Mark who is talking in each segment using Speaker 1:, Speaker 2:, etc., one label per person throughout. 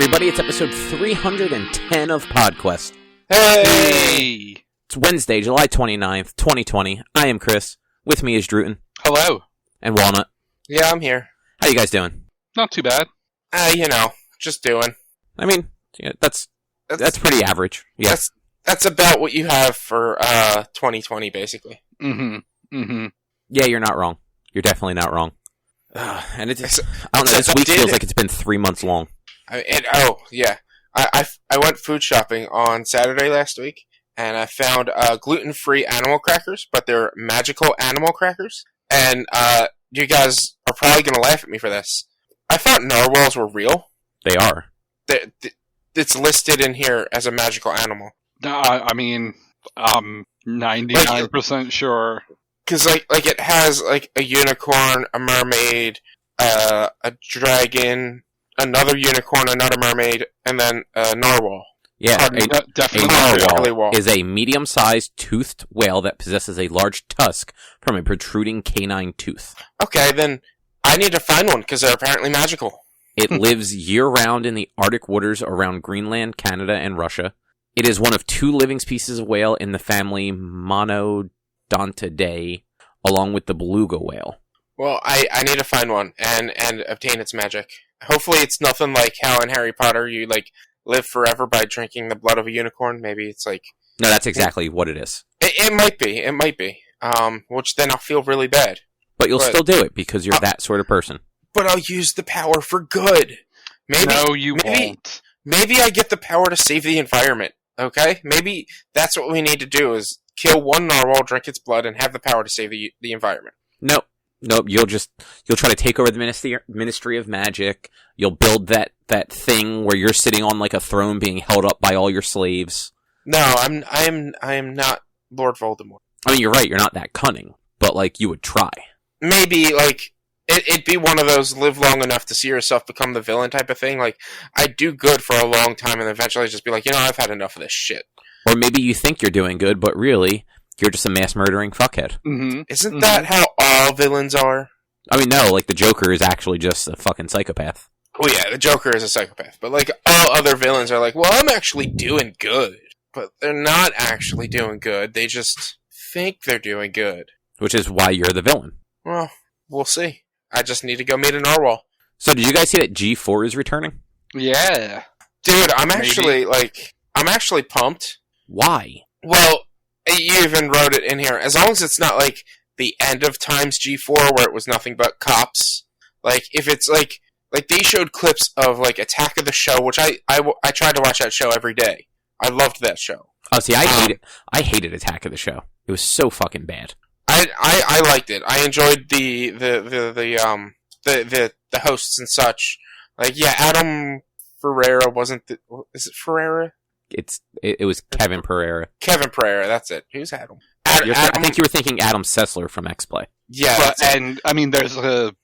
Speaker 1: everybody, it's episode 310 of PodQuest.
Speaker 2: Hey!
Speaker 1: It's Wednesday, July 29th, 2020. I am Chris. With me is Druten.
Speaker 2: Hello.
Speaker 1: And Walnut.
Speaker 3: Yeah, I'm here.
Speaker 1: How you guys doing?
Speaker 2: Not too bad.
Speaker 3: Just doing.
Speaker 1: I mean, yeah, that's pretty average. Yeah.
Speaker 3: That's about what you have for 2020, basically.
Speaker 1: Yeah, you're not wrong. You're definitely not wrong. And it's, I don't know, this week feels like it's been 3 months long.
Speaker 3: I went food shopping on Saturday last week, and I found gluten-free animal crackers, but they're magical animal crackers. And you guys are probably going to laugh at me for this. I thought narwhals were real.
Speaker 1: They are.
Speaker 3: It's listed in here as a magical animal.
Speaker 2: I mean, I'm 99% sure.
Speaker 3: Because like it has like a unicorn, a mermaid, a dragon, another unicorn, another mermaid, and then a narwhal.
Speaker 1: Yeah,
Speaker 2: definitely.
Speaker 1: A narwhal is a medium-sized toothed whale that possesses a large tusk from a protruding canine tooth.
Speaker 3: Okay, then I need to find one because they're apparently magical.
Speaker 1: It lives year-round in the Arctic waters around Greenland, Canada, and Russia. It is one of 2 living species of whale in the family Monodontidae, along with the beluga whale.
Speaker 3: Well, I need to find one and obtain its magic. Hopefully it's nothing like how in Harry Potter you, like, live forever by drinking the blood of a unicorn. Maybe it's like...
Speaker 1: No, that's exactly what it is.
Speaker 3: It might be. It might be. Which then I'll feel really bad.
Speaker 1: But you'll still do it because you're that sort of person.
Speaker 3: But I'll use the power for good.
Speaker 2: No, you won't.
Speaker 3: Maybe I get the power to save the environment. Okay? Maybe that's what we need to do is kill one narwhal, drink its blood, and have the power to save the environment.
Speaker 1: Nope. You'll try to take over the Ministry of Magic. You'll build that thing where you're sitting on like a throne being held up by all your slaves.
Speaker 3: No, I am not Lord Voldemort.
Speaker 1: I mean, you're right. You're not that cunning, but like you would try.
Speaker 3: Maybe like it'd be one of those live long enough to see yourself become the villain type of thing. Like I do good for a long time and eventually just be like, I've had enough of this shit.
Speaker 1: Or maybe you think you're doing good, but really, you're just a mass-murdering fuckhead.
Speaker 2: Mm-hmm.
Speaker 3: Isn't that how all villains are?
Speaker 1: I mean, no, like, the Joker is actually just a fucking psychopath.
Speaker 3: Oh yeah, the Joker is a psychopath. But, like, all other villains are like, well, I'm actually doing good. But they're not actually doing good. They just think they're doing good.
Speaker 1: Which is why you're the villain.
Speaker 3: Well, we'll see. I just need to go meet a narwhal.
Speaker 1: So, did you guys see that G4 is returning?
Speaker 2: Yeah.
Speaker 3: Dude, I'm actually pumped.
Speaker 1: Why?
Speaker 3: Well, you even wrote it in here. As long as it's not like the end of Times G4 where it was nothing but cops. Like, if it's like they showed clips of like Attack of the Show, which I tried to watch that show every day. I loved that show.
Speaker 1: Oh, see, I hated Attack of the Show. It was so fucking bad.
Speaker 3: I liked it. I enjoyed the hosts and such. Like, yeah, Adam Ferreira wasn't is it Ferreira?
Speaker 1: It was Kevin Pereira.
Speaker 3: Kevin Pereira, that's it. Who's Adam?
Speaker 1: I think you were thinking Adam Sessler from X-Play.
Speaker 3: Yeah,
Speaker 2: and I mean, there's a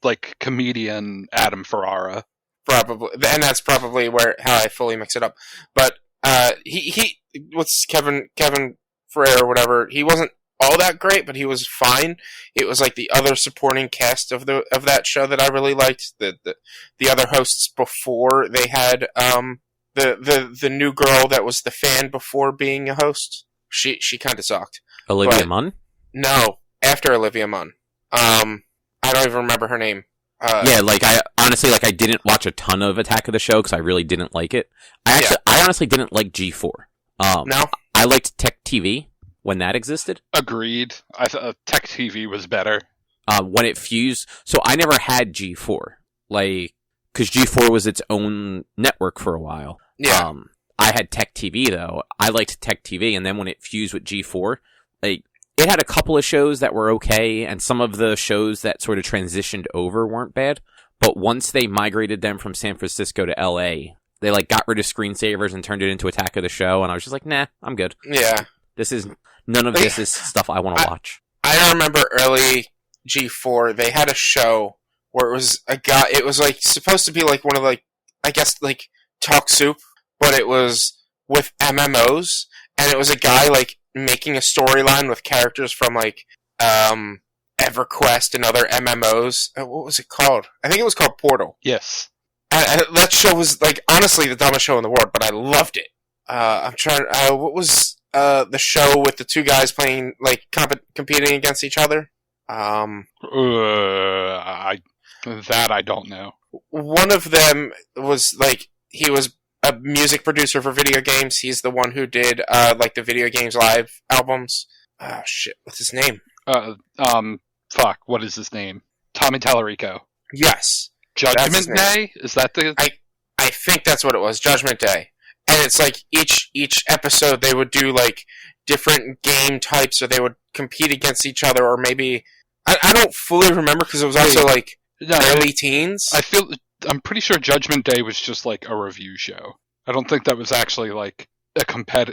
Speaker 2: comedian Adam Ferrara,
Speaker 3: probably, and that's probably how I fully mix it up. But he what's Kevin Ferreira or whatever. He wasn't all that great, but he was fine. It was like the other supporting cast of that show that I really liked. The other hosts before they had the new girl that was the fan before being a host. She kind of sucked.
Speaker 1: Olivia Munn?
Speaker 3: No, after Olivia Munn. I don't even remember her name.
Speaker 1: Yeah, like I didn't watch a ton of Attack of the Show because I really didn't like it. I honestly didn't like G4.
Speaker 3: No,
Speaker 1: I liked Tech TV when that existed.
Speaker 2: Agreed. I thought Tech TV was better.
Speaker 1: When it fused, so I never had G4, like because G4 was its own network for a while.
Speaker 3: Yeah.
Speaker 1: I had Tech TV though. I liked Tech TV, and then when it fused with G4, like it had a couple of shows that were okay, and some of the shows that sort of transitioned over weren't bad. But once they migrated them from San Francisco to LA, they like got rid of screensavers and turned it into Attack of the Show, and I was just like, nah, I'm good.
Speaker 3: Yeah.
Speaker 1: None of this is stuff I want to watch.
Speaker 3: I remember early G4, they had a show where it was a guy, it was like supposed to be like one of like, I guess like Talk Soup, but it was with MMOs, and it was a guy like making a storyline with characters from like EverQuest and other MMOs. What was it called? I think it was called Portal.
Speaker 2: Yes.
Speaker 3: That show was, like, honestly the dumbest show in the world, but I loved it. I'm trying. What was the show with the two guys playing, like, competing against each other?
Speaker 2: I don't know.
Speaker 3: One of them was, like, he was a music producer for video games. He's the one who did, like, the video games live albums. Oh, shit. What's his name?
Speaker 2: Fuck. What is his name? Tommy Tallarico.
Speaker 3: Yes.
Speaker 2: Judgment Day? Is that the...
Speaker 3: I think that's what it was. Judgment Day. And it's like each episode they would do, like, different game types, or they would compete against each other, or maybe... I don't fully remember because it was also, like, early teens.
Speaker 2: I'm pretty sure Judgment Day was just, like, a review show. I don't think that was actually, like,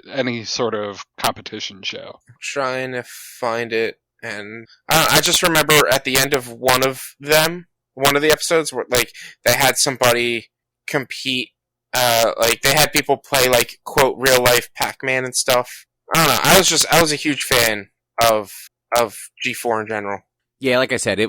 Speaker 2: any sort of competition show.
Speaker 3: I'm trying to find it, and I just remember at the end of one of the episodes where, like, they had somebody compete, like, they had people play, like, quote, real life Pac-Man and stuff. I don't know. I was a huge fan of G4 in general.
Speaker 1: Yeah, like I said,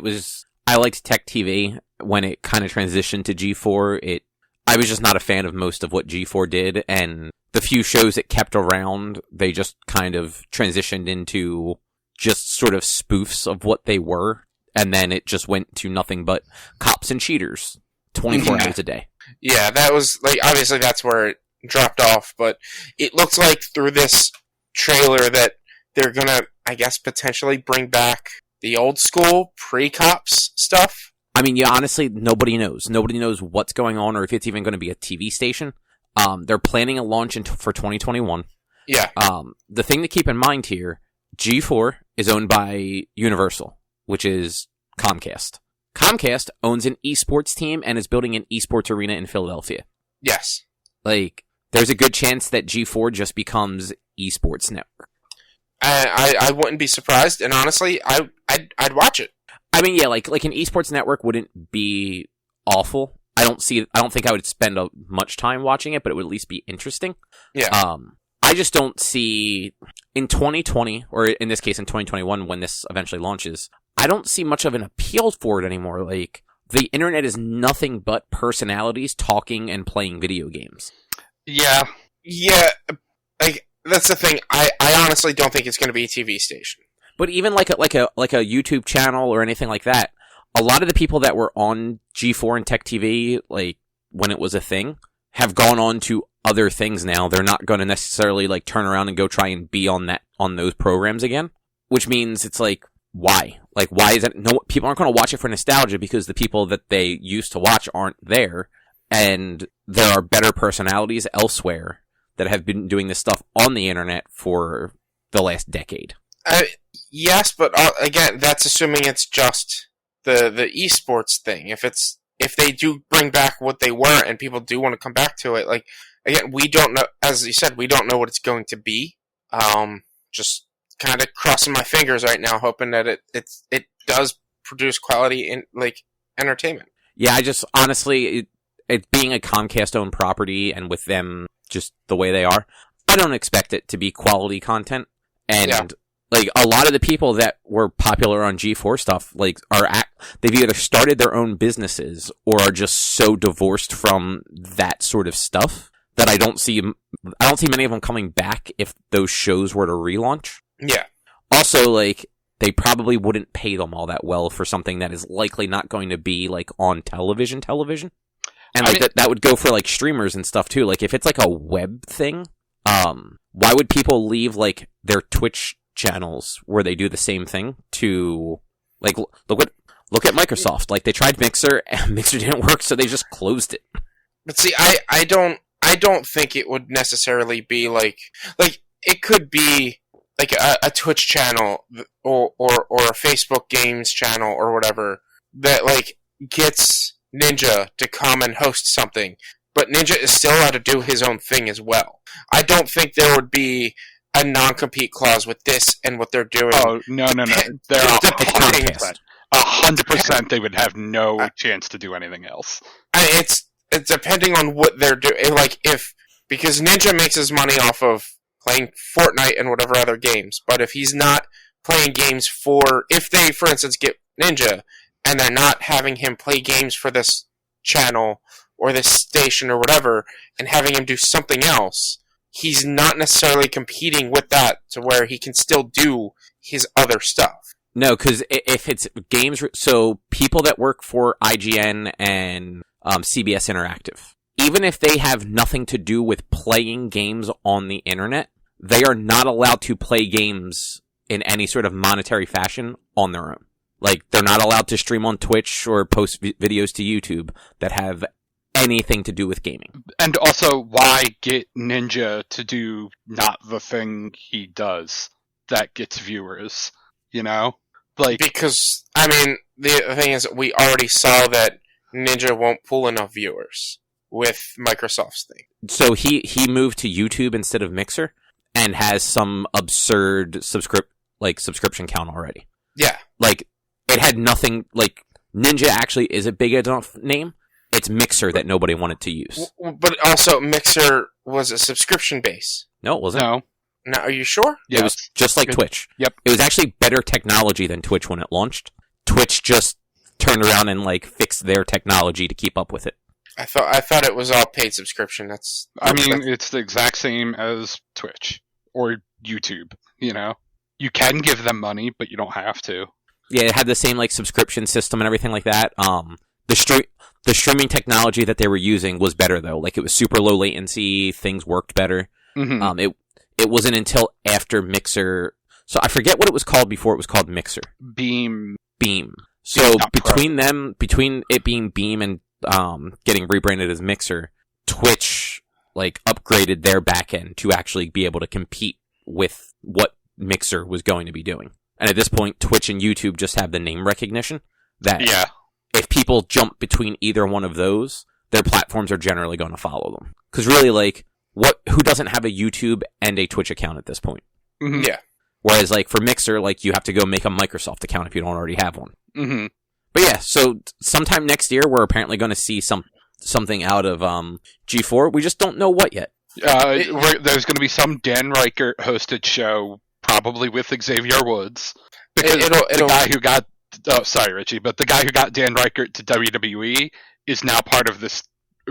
Speaker 1: I liked Tech TV when it kind of transitioned to G4. I was just not a fan of most of what G4 did, and the few shows it kept around, they just kind of transitioned into just sort of spoofs of what they were, and then it just went to nothing but cops and cheaters 24 hours a day.
Speaker 3: Yeah, that was, like, obviously that's where it dropped off, but it looks like through this trailer that they're gonna, I guess, potentially bring back the old school pre-cops stuff.
Speaker 1: I mean, yeah, honestly, nobody knows. Nobody knows what's going on or if it's even going to be a TV station. They're planning a launch for 2021.
Speaker 3: Yeah.
Speaker 1: The thing to keep in mind here, G4 is owned by Universal, which is Comcast. Comcast owns an esports team and is building an esports arena in Philadelphia.
Speaker 3: Yes.
Speaker 1: Like, there's a good chance that G4 just becomes esports network.
Speaker 3: I wouldn't be surprised, and honestly, I'd watch it.
Speaker 1: I mean, yeah, like an esports network wouldn't be awful. I don't think I would spend much time watching it, but it would at least be interesting.
Speaker 3: Yeah.
Speaker 1: I just don't see in 2020, or in this case in 2021, when this eventually launches, I don't see much of an appeal for it anymore. Like, the internet is nothing but personalities talking and playing video games.
Speaker 2: Yeah.
Speaker 3: Yeah, like, that's the thing. I honestly don't think it's going to be a TV station.
Speaker 1: But even like a YouTube channel or anything like that, a lot of the people that were on G4 and Tech TV, like, when it was a thing, have gone on to other things now. They're not going to necessarily, like, turn around and go try and be on those programs again. Which means it's like, why? Like, why is it? No, people aren't going to watch it for nostalgia because the people that they used to watch aren't there. And there are better personalities elsewhere that have been doing this stuff on the internet for the last decade.
Speaker 3: Yes, but again, that's assuming it's just the esports thing. If they do bring back what they were and people do want to come back to it, like, again, we don't know, as you said, we don't know what it's going to be. Just kind of crossing my fingers right now, hoping that it does produce quality in, like, entertainment.
Speaker 1: Yeah, I just, honestly, it being a Comcast-owned property and with them just the way they are, I don't expect it to be quality content. And, like, a lot of the people that were popular on G4 stuff, like, they've either started their own businesses or are just so divorced from that sort of stuff that I don't see many of them coming back if those shows were to relaunch.
Speaker 3: Yeah.
Speaker 1: Also, like, they probably wouldn't pay them all that well for something that is likely not going to be, like, on television. And, like, that would go for, like, streamers and stuff, too. Like, if it's, like, a web thing, why would people leave, like, their Twitch channels where they do the same thing to, like, look at Microsoft. Like, they tried Mixer, and Mixer didn't work, so they just closed it.
Speaker 3: But see, I don't think it would necessarily be, like, it could be, like, a Twitch channel or a Facebook games channel or whatever that, like, gets Ninja to come and host something, but Ninja is still allowed to do his own thing as well. I don't think there would be a non-compete clause with this and what they're doing.
Speaker 2: Oh, no. They're 100% they would have no chance to do anything else.
Speaker 3: It's depending on what they're doing. Like, because Ninja makes his money off of playing Fortnite and whatever other games, but if he's not playing games if they, for instance, get Ninja, and they're not having him play games for this channel or this station or whatever, and having him do something else, he's not necessarily competing with that to where he can still do his other stuff.
Speaker 1: No, because if it's games, so people that work for IGN and CBS Interactive, even if they have nothing to do with playing games on the internet, they are not allowed to play games in any sort of monetary fashion on their own. Like, they're not allowed to stream on Twitch or post videos to YouTube that have anything to do with gaming.
Speaker 2: And also, why get Ninja to do not the thing he does that gets viewers, you know? Like,
Speaker 3: because, I mean, the thing is, we already saw that Ninja won't pull enough viewers with Microsoft's thing.
Speaker 1: So he moved to YouTube instead of Mixer and has some absurd subscription count already.
Speaker 3: Yeah.
Speaker 1: Like, it had nothing, like, Ninja actually is a big enough name. It's Mixer that nobody wanted to use.
Speaker 3: But also, Mixer was a subscription base.
Speaker 1: No, it wasn't.
Speaker 2: no.
Speaker 3: Now, are you sure?
Speaker 2: Yes.
Speaker 1: It was just like Twitch.
Speaker 2: Yep.
Speaker 1: It was actually better technology than Twitch when it launched. Twitch just turned around and, like, fixed their technology to keep up with it.
Speaker 3: I thought it was all paid subscription.
Speaker 2: It's the exact same as Twitch or YouTube, you know? You can give them money, but you don't have to.
Speaker 1: Yeah, it had the same, like, subscription system and everything like that. The streaming technology that they were using was better, though. Like, it was super low latency, things worked better.
Speaker 2: Mm-hmm.
Speaker 1: It wasn't until after Mixer... So I forget what it was called before it was called Mixer.
Speaker 2: Beam.
Speaker 1: So
Speaker 2: Not
Speaker 1: between it being Beam and getting rebranded as Mixer, Twitch, like, upgraded their backend to actually be able to compete with what Mixer was going to be doing. And at this point, Twitch and YouTube just have the name recognition that
Speaker 2: Yeah.
Speaker 1: if people jump between either one of those, their platforms are generally going to follow them. Because really, like, who doesn't have a YouTube and a Twitch account at this point?
Speaker 2: Mm-hmm.
Speaker 3: Yeah.
Speaker 1: Whereas, like, for Mixer, like, you have to go make a Microsoft account if you don't already have one.
Speaker 2: Mm-hmm.
Speaker 1: But yeah, so sometime next year, we're apparently going to see something out of G4. We just don't know what yet.
Speaker 2: There's going to be some Dan Reichert hosted show, probably with Xavier Woods. Because the guy who got... Oh, sorry, Richie, but the guy who got Dan Reichert to WWE is now part of this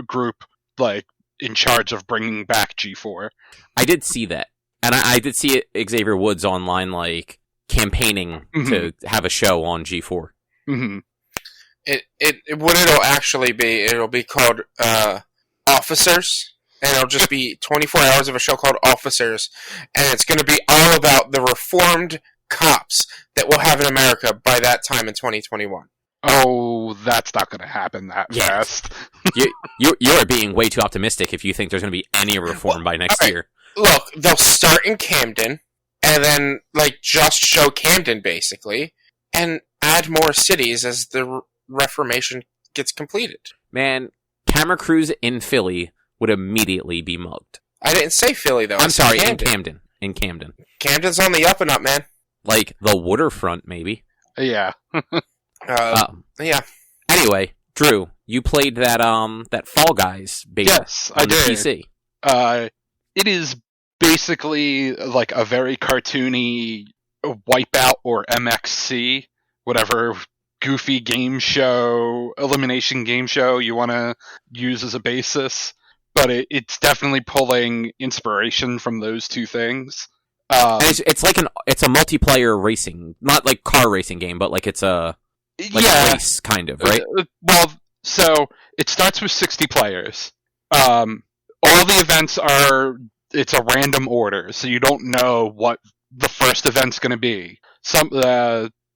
Speaker 2: group, like, in charge of bringing back G4.
Speaker 1: I did see that. And I did see Xavier Woods online, like, campaigning to have a show on G4.
Speaker 2: Mm-hmm.
Speaker 3: What it'll actually be, it'll be called Officers, and it'll just be 24 hours of a show called Officers, and it's going to be all about the reformed cops that we'll have in America by that time in 2021.
Speaker 2: Oh, that's not going to happen that fast.
Speaker 1: You're being way too optimistic if you think there's going to be any reform by next year.
Speaker 3: Look, they'll start in Camden, and then, like, just show Camden, basically, and add more cities as the Reformation gets completed.
Speaker 1: Man, camera crews in Philly would immediately be mugged.
Speaker 3: I didn't say Philly, though.
Speaker 1: I'm sorry, Camden. In Camden.
Speaker 3: Camden's on the up and up, man.
Speaker 1: Like, the waterfront, maybe.
Speaker 2: Yeah.
Speaker 3: Yeah.
Speaker 1: Anyway, Drew, you played that Fall Guys beta on the PC.
Speaker 2: It is basically like a very cartoony Wipeout or MXC, whatever goofy game show, elimination game show you want to use as a basis. But it's definitely pulling inspiration from those two things.
Speaker 1: It's a multiplayer racing, not like car racing game, but like it's a race kind of, right?
Speaker 2: Well, so it starts with 60 players. All the events it's a random order, so you don't know what the first event's going to be.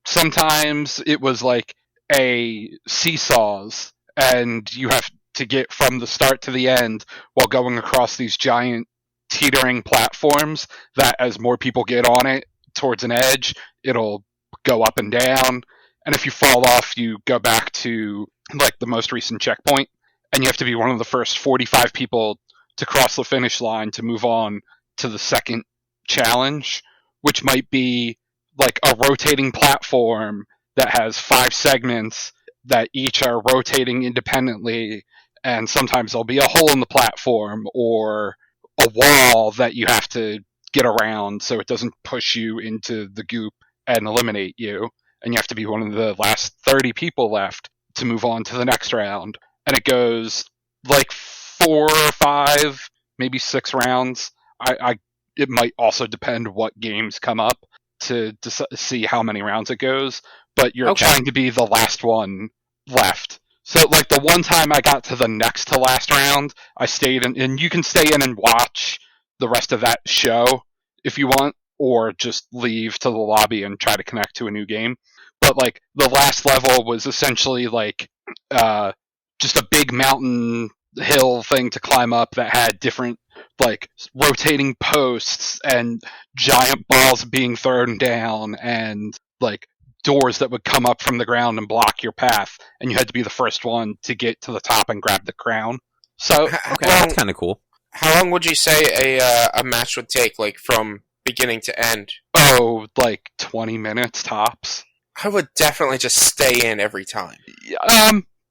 Speaker 2: Sometimes it was like a seesaws, and you have to get from the start to the end while going across these giant teetering platforms that as more people get on it towards an edge, it'll go up and down. And if you fall off, you go back to like the most recent checkpoint, and you have to be one of the first 45 people to cross the finish line to move on to the second challenge, which might be like a rotating platform that has 5 segments that each are rotating independently, and sometimes there'll be a hole in the platform or a wall that you have to get around so it doesn't push you into the goop and eliminate you, and you have to be one of the last 30 people left to move on to the next round. And it goes like 4 or 5, maybe 6 rounds. It might also depend what games come up to see how many rounds it goes, but you're trying to be the last one left. So, like, the one time I got to the next to last round, I stayed in, and you can stay in and watch the rest of that show if you want, or just leave to the lobby and try to connect to a new game. But, like, the last level was essentially, like, just a big mountain hill thing to climb up that had different, like, rotating posts and giant balls being thrown down and, like, doors that would come up from the ground and block your path, and you had to be the first one to get to the top and grab the crown. So,
Speaker 1: that's kind of cool.
Speaker 3: How long would you say a match would take, like, from beginning to end?
Speaker 2: Oh, like 20 minutes tops.
Speaker 3: I would definitely just stay in every time.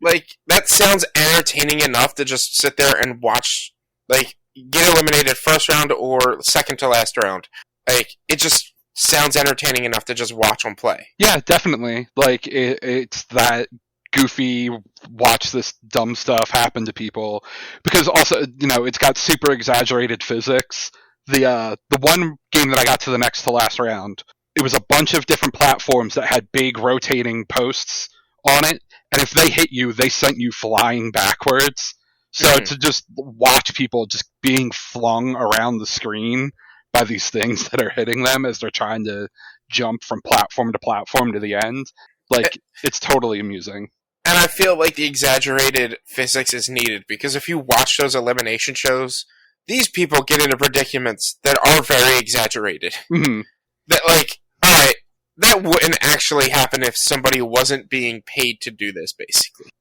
Speaker 2: Like,
Speaker 3: that sounds entertaining enough to just sit there and watch, like, get eliminated first round or second to last round. Like, it just sounds entertaining enough to just watch them play.
Speaker 2: Yeah, definitely. Like, it's that goofy, watch this dumb stuff happen to people. Because also, you know, it's got super exaggerated physics. The one game that I got to the next to last round, it was a bunch of different platforms that had big rotating posts on it, and if they hit you, they sent you flying backwards. So to just watch people just being flung around the screen by these things that are hitting them as they're trying to jump from platform to platform to the end, like, it's totally amusing.
Speaker 3: And I feel like the exaggerated physics is needed, because if you watch those elimination shows, these people get into predicaments that are very exaggerated.
Speaker 2: Mm-hmm.
Speaker 3: That, like, alright, that wouldn't actually happen if somebody wasn't being paid to do this, basically.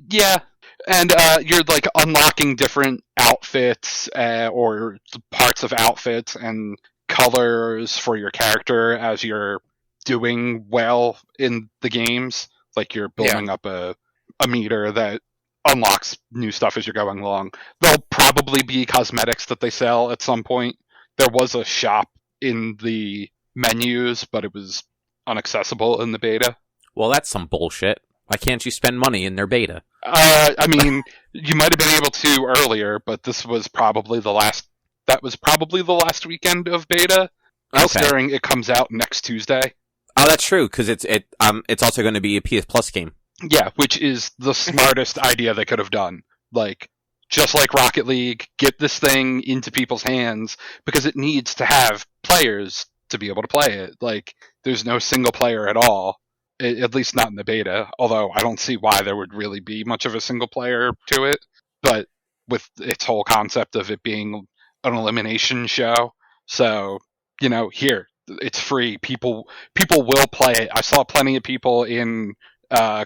Speaker 2: Yeah, and you're, like, unlocking different outfits or parts of outfits and colors for your character as you're doing well in the games. Like, you're building up a meter that unlocks new stuff as you're going along. There'll probably be cosmetics that they sell at some point. There was a shop in the menus, but it was inaccessible in the beta.
Speaker 1: Well, that's some bullshit. Why can't you spend money in their beta?
Speaker 2: I mean, you might have been able to earlier, but this was probably the last. That was probably the last weekend of beta. Considering it comes out next Tuesday.
Speaker 1: Oh, that's true, because it's also going to be a PS Plus game.
Speaker 2: Yeah, which is the smartest idea they could have done. Like, just like Rocket League, get this thing into people's hands, because it needs to have players to be able to play it. Like, there's no single player at all, at least not in the beta, although I don't see why there would really be much of a single player to it, but with its whole concept of it being an elimination show, so, you know, here, it's free. People will play it. I saw plenty of people in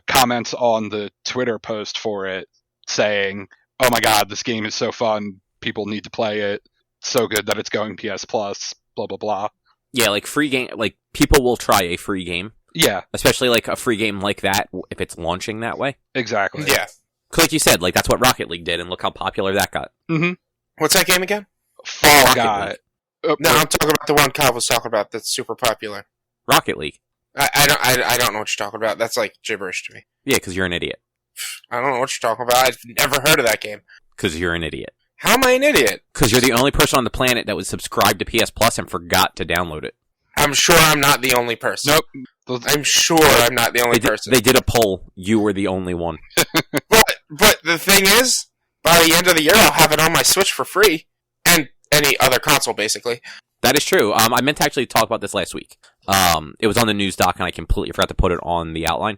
Speaker 2: comments on the Twitter post for it saying, "Oh my god, this game is so fun. People need to play it. So good that it's going PS Plus." Blah blah blah.
Speaker 1: Yeah, like free game. Like, people will try a free game.
Speaker 2: Yeah,
Speaker 1: especially like a free game like that if it's launching that way.
Speaker 2: Exactly.
Speaker 3: Yeah,
Speaker 1: like you said, like that's what Rocket League did, and look how popular that got.
Speaker 2: Mm-hmm.
Speaker 3: What's that game again?
Speaker 2: Fall Guy.
Speaker 3: No, I'm talking about the one Kyle was talking about that's super popular.
Speaker 1: Rocket League.
Speaker 3: I don't know what you're talking about. That's like gibberish to me.
Speaker 1: Yeah, because you're an idiot.
Speaker 3: I don't know what you're talking about. I've never heard of that game.
Speaker 1: Because you're an idiot.
Speaker 3: How am I an idiot?
Speaker 1: Because you're the only person on the planet that was subscribed to PS Plus and forgot to download it.
Speaker 3: I'm sure I'm not the only person.
Speaker 2: Nope.
Speaker 3: I'm sure I'm not the only person.
Speaker 1: They did a poll. You were the only one.
Speaker 3: But the thing is, by the end of the year, I'll have it on my Switch for free. And any other console, basically.
Speaker 1: That is true. I meant to actually talk about this last week. It was on the news doc, and I completely forgot to put it on the outline.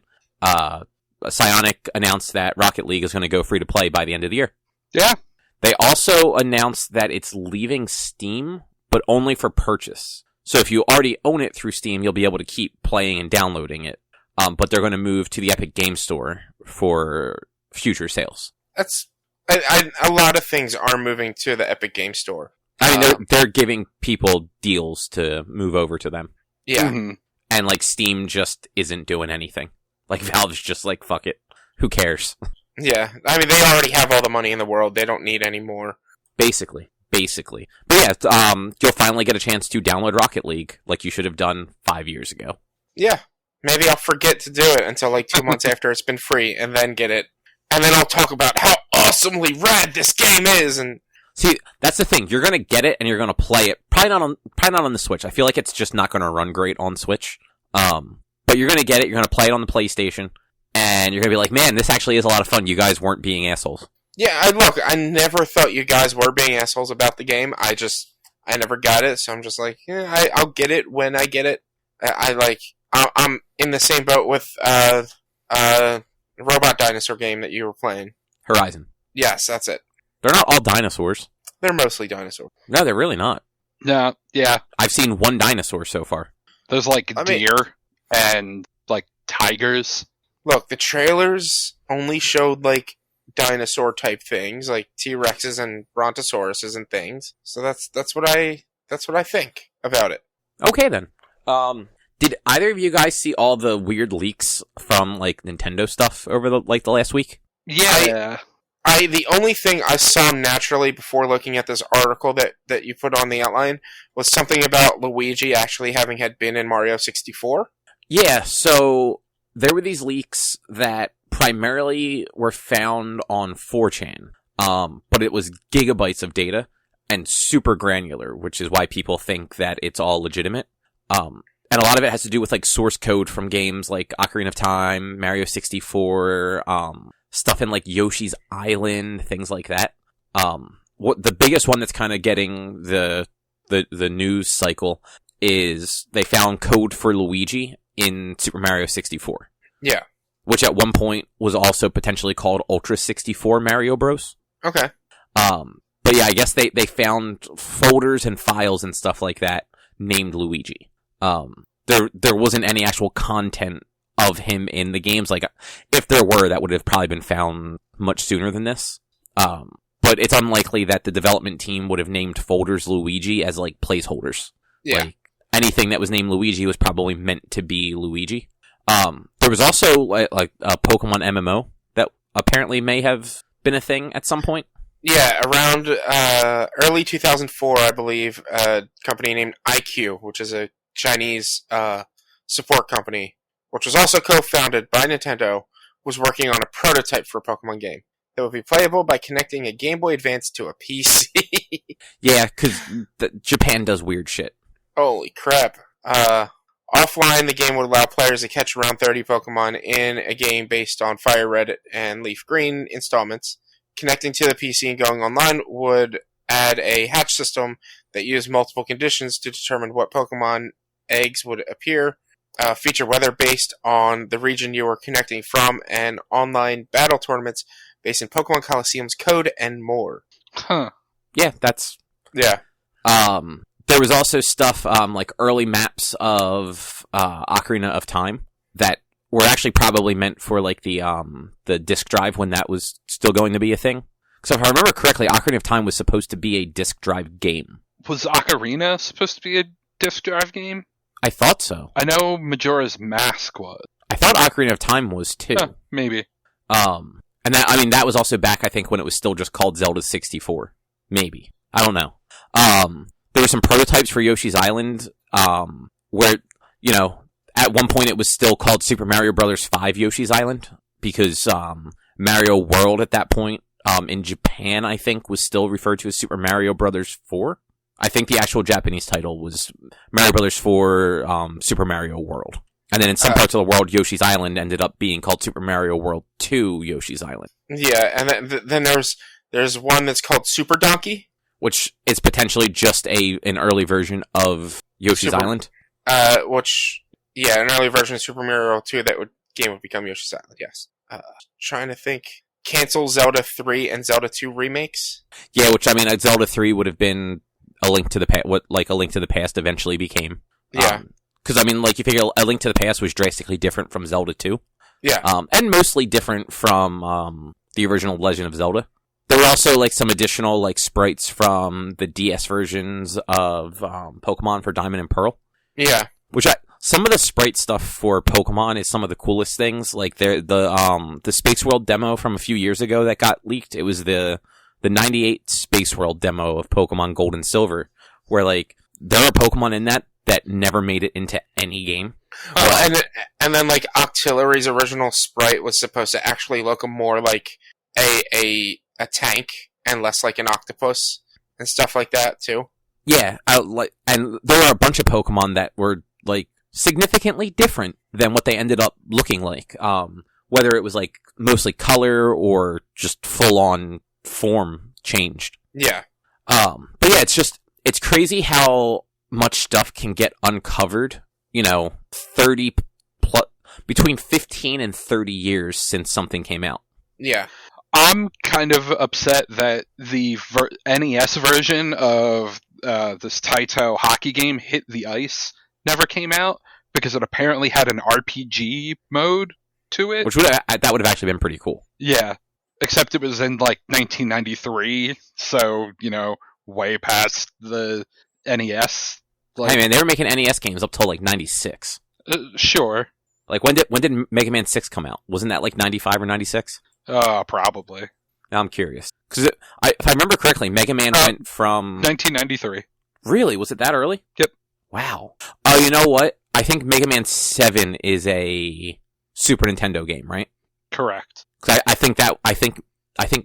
Speaker 1: Psionic announced that Rocket League is going to go free to play by the end of the year.
Speaker 2: Yeah.
Speaker 1: They also announced that it's leaving Steam, but only for purchase. So if you already own it through Steam, you'll be able to keep playing and downloading it. But they're going to move to the Epic Game Store for future sales.
Speaker 3: That's a lot of things are moving to the Epic Game Store.
Speaker 1: I mean, they're giving people deals to move over to them.
Speaker 3: Yeah.
Speaker 2: Mm-hmm.
Speaker 1: And, like, Steam just isn't doing anything. Like, Valve's just like, fuck it. Who cares?
Speaker 3: Yeah. I mean, they already have all the money in the world. They don't need any more.
Speaker 1: Basically. But yeah, you'll finally get a chance to download Rocket League like you should have done 5 years ago.
Speaker 3: Yeah. Maybe I'll forget to do it until, like, 2 months after it's been free, and then get it. and then I'll talk about how awesomely rad this game is. And
Speaker 1: see, that's the thing. You're gonna get it and you're gonna play it. Probably not on the Switch. I feel like it's just not gonna run great on Switch. But you're gonna get it. You're gonna play it on the PlayStation, and you're gonna be like, man, this actually is a lot of fun. You guys weren't being assholes.
Speaker 3: yeah, I never thought you guys were being assholes about the game. I never got it, so I'm just like, yeah, I'll get it when I get it. I'm in the same boat with the robot dinosaur game that you were playing.
Speaker 1: Horizon.
Speaker 3: Yes, that's it.
Speaker 1: They're not all dinosaurs.
Speaker 3: They're mostly dinosaurs.
Speaker 1: No, they're really not.
Speaker 2: No, yeah.
Speaker 1: I've seen one dinosaur so far.
Speaker 2: There's deer and tigers.
Speaker 3: Look, the trailers only showed dinosaur type things, like T-Rexes and Brontosauruses and things. So that's what I think about it.
Speaker 1: Okay then. Did either of you guys see all the weird leaks from Nintendo stuff over the last week?
Speaker 2: Yeah.
Speaker 3: The only thing I saw naturally before looking at this article that you put on the outline was something about Luigi actually having had been in Mario 64.
Speaker 1: Yeah, so there were these leaks that primarily were found on 4chan, but it was gigabytes of data and super granular, which is why people think that it's all legitimate. And a lot of it has to do with source code from games like Ocarina of Time, Mario 64, stuff in Yoshi's Island, things like that. What the biggest one that's kind of getting the news cycle is they found code for Luigi in Super Mario 64.
Speaker 3: Yeah.
Speaker 1: Which at one point was also potentially called Ultra 64 Mario Bros.
Speaker 3: Okay.
Speaker 1: But yeah, I guess they found folders and files and stuff like that named Luigi. There wasn't any actual content of him in the games. If there were, that would have probably been found much sooner than this. But it's unlikely that the development team would have named folders Luigi as placeholders.
Speaker 3: Yeah.
Speaker 1: Anything that was named Luigi was probably meant to be Luigi. There was also a Pokemon MMO that apparently may have been a thing at some point.
Speaker 3: Yeah, around early 2004, I believe, a company named IQ, which is a Chinese support company, which was also co-founded by Nintendo, was working on a prototype for a Pokemon game that would be playable by connecting a Game Boy Advance to a PC.
Speaker 1: Yeah, because Japan does weird shit.
Speaker 3: Holy crap. Offline, the game would allow players to catch around 30 Pokemon in a game based on Fire Red and Leaf Green installments. Connecting to the PC and going online would add a hatch system that used multiple conditions to determine what Pokemon eggs would appear, feature weather based on the region you were connecting from, and online battle tournaments based in Pokemon Coliseum's code, and more.
Speaker 2: Huh.
Speaker 1: Yeah, that's...
Speaker 3: Yeah.
Speaker 1: There was also stuff early maps of Ocarina of Time that were actually probably meant for the disk drive when that was still going to be a thing. So if I remember correctly, Ocarina of Time was supposed to be a disk drive game.
Speaker 2: Was Ocarina supposed to be a disc drive game?
Speaker 1: I thought so.
Speaker 2: I know Majora's Mask was.
Speaker 1: I thought Ocarina of Time was too.
Speaker 2: Maybe.
Speaker 1: And that was also back, I think, when it was still just called Zelda 64. Maybe. I don't know. There were some prototypes for Yoshi's Island, where, at one point it was still called Super Mario Bros. 5 Yoshi's Island, because, Mario World at that point, in Japan, I think, was still referred to as Super Mario Bros. 4. I think the actual Japanese title was Mario Bros. 4, Super Mario World. And then in some parts of the world, Yoshi's Island ended up being called Super Mario World 2 Yoshi's Island.
Speaker 3: Yeah, and then there's one that's called Super Donkey,
Speaker 1: which is potentially just an early version of Yoshi's Island.
Speaker 3: An early version of Super Mario World 2 game would become Yoshi's Island, yes. Trying to think. Cancel Zelda 3 and Zelda 2 remakes?
Speaker 1: Yeah, which, Zelda 3 would have been A Link to the Past, what A Link to the Past eventually became.
Speaker 3: Yeah.
Speaker 1: Because, you figure A Link to the Past was drastically different from Zelda 2.
Speaker 3: Yeah.
Speaker 1: And mostly different from the original Legend of Zelda. There were also, some additional, sprites from the DS versions of Pokemon for Diamond and Pearl.
Speaker 3: Yeah.
Speaker 1: Some of the sprite stuff for Pokemon is some of the coolest things. The Space World demo from a few years ago that got leaked. It was the 98 Space World demo of Pokemon Gold and Silver, where, there are Pokemon in that never made it into any game.
Speaker 3: Well, and then like Octillery's original sprite was supposed to actually look more like a tank and less like an octopus and stuff like that too.
Speaker 1: Yeah, and there are a bunch of Pokemon that were like significantly different than what they ended up looking like. Whether it was like mostly color or just full on form changed.
Speaker 3: Yeah.
Speaker 1: But yeah, it's crazy how much stuff can get uncovered. between 15 and 30 years since something came out.
Speaker 3: Yeah.
Speaker 2: I'm kind of upset that the NES version of this Taito hockey game, Hit the Ice, never came out because it apparently had an RPG mode to it.
Speaker 1: Which that would have actually been pretty cool.
Speaker 2: Yeah. Except it was in, 1993, so, way past the NES.
Speaker 1: Hey man, they were making NES games up till, 96.
Speaker 2: Sure.
Speaker 1: When did Mega Man 6 come out? Wasn't that, 95 or 96?
Speaker 2: Probably.
Speaker 1: Now I'm curious. Because if I remember correctly, Mega Man went from...
Speaker 2: 1993.
Speaker 1: Really? Was it that early?
Speaker 2: Yep.
Speaker 1: Wow. Oh, you know what? I think Mega Man 7 is a Super Nintendo game, right?
Speaker 2: Correct.
Speaker 1: Because I think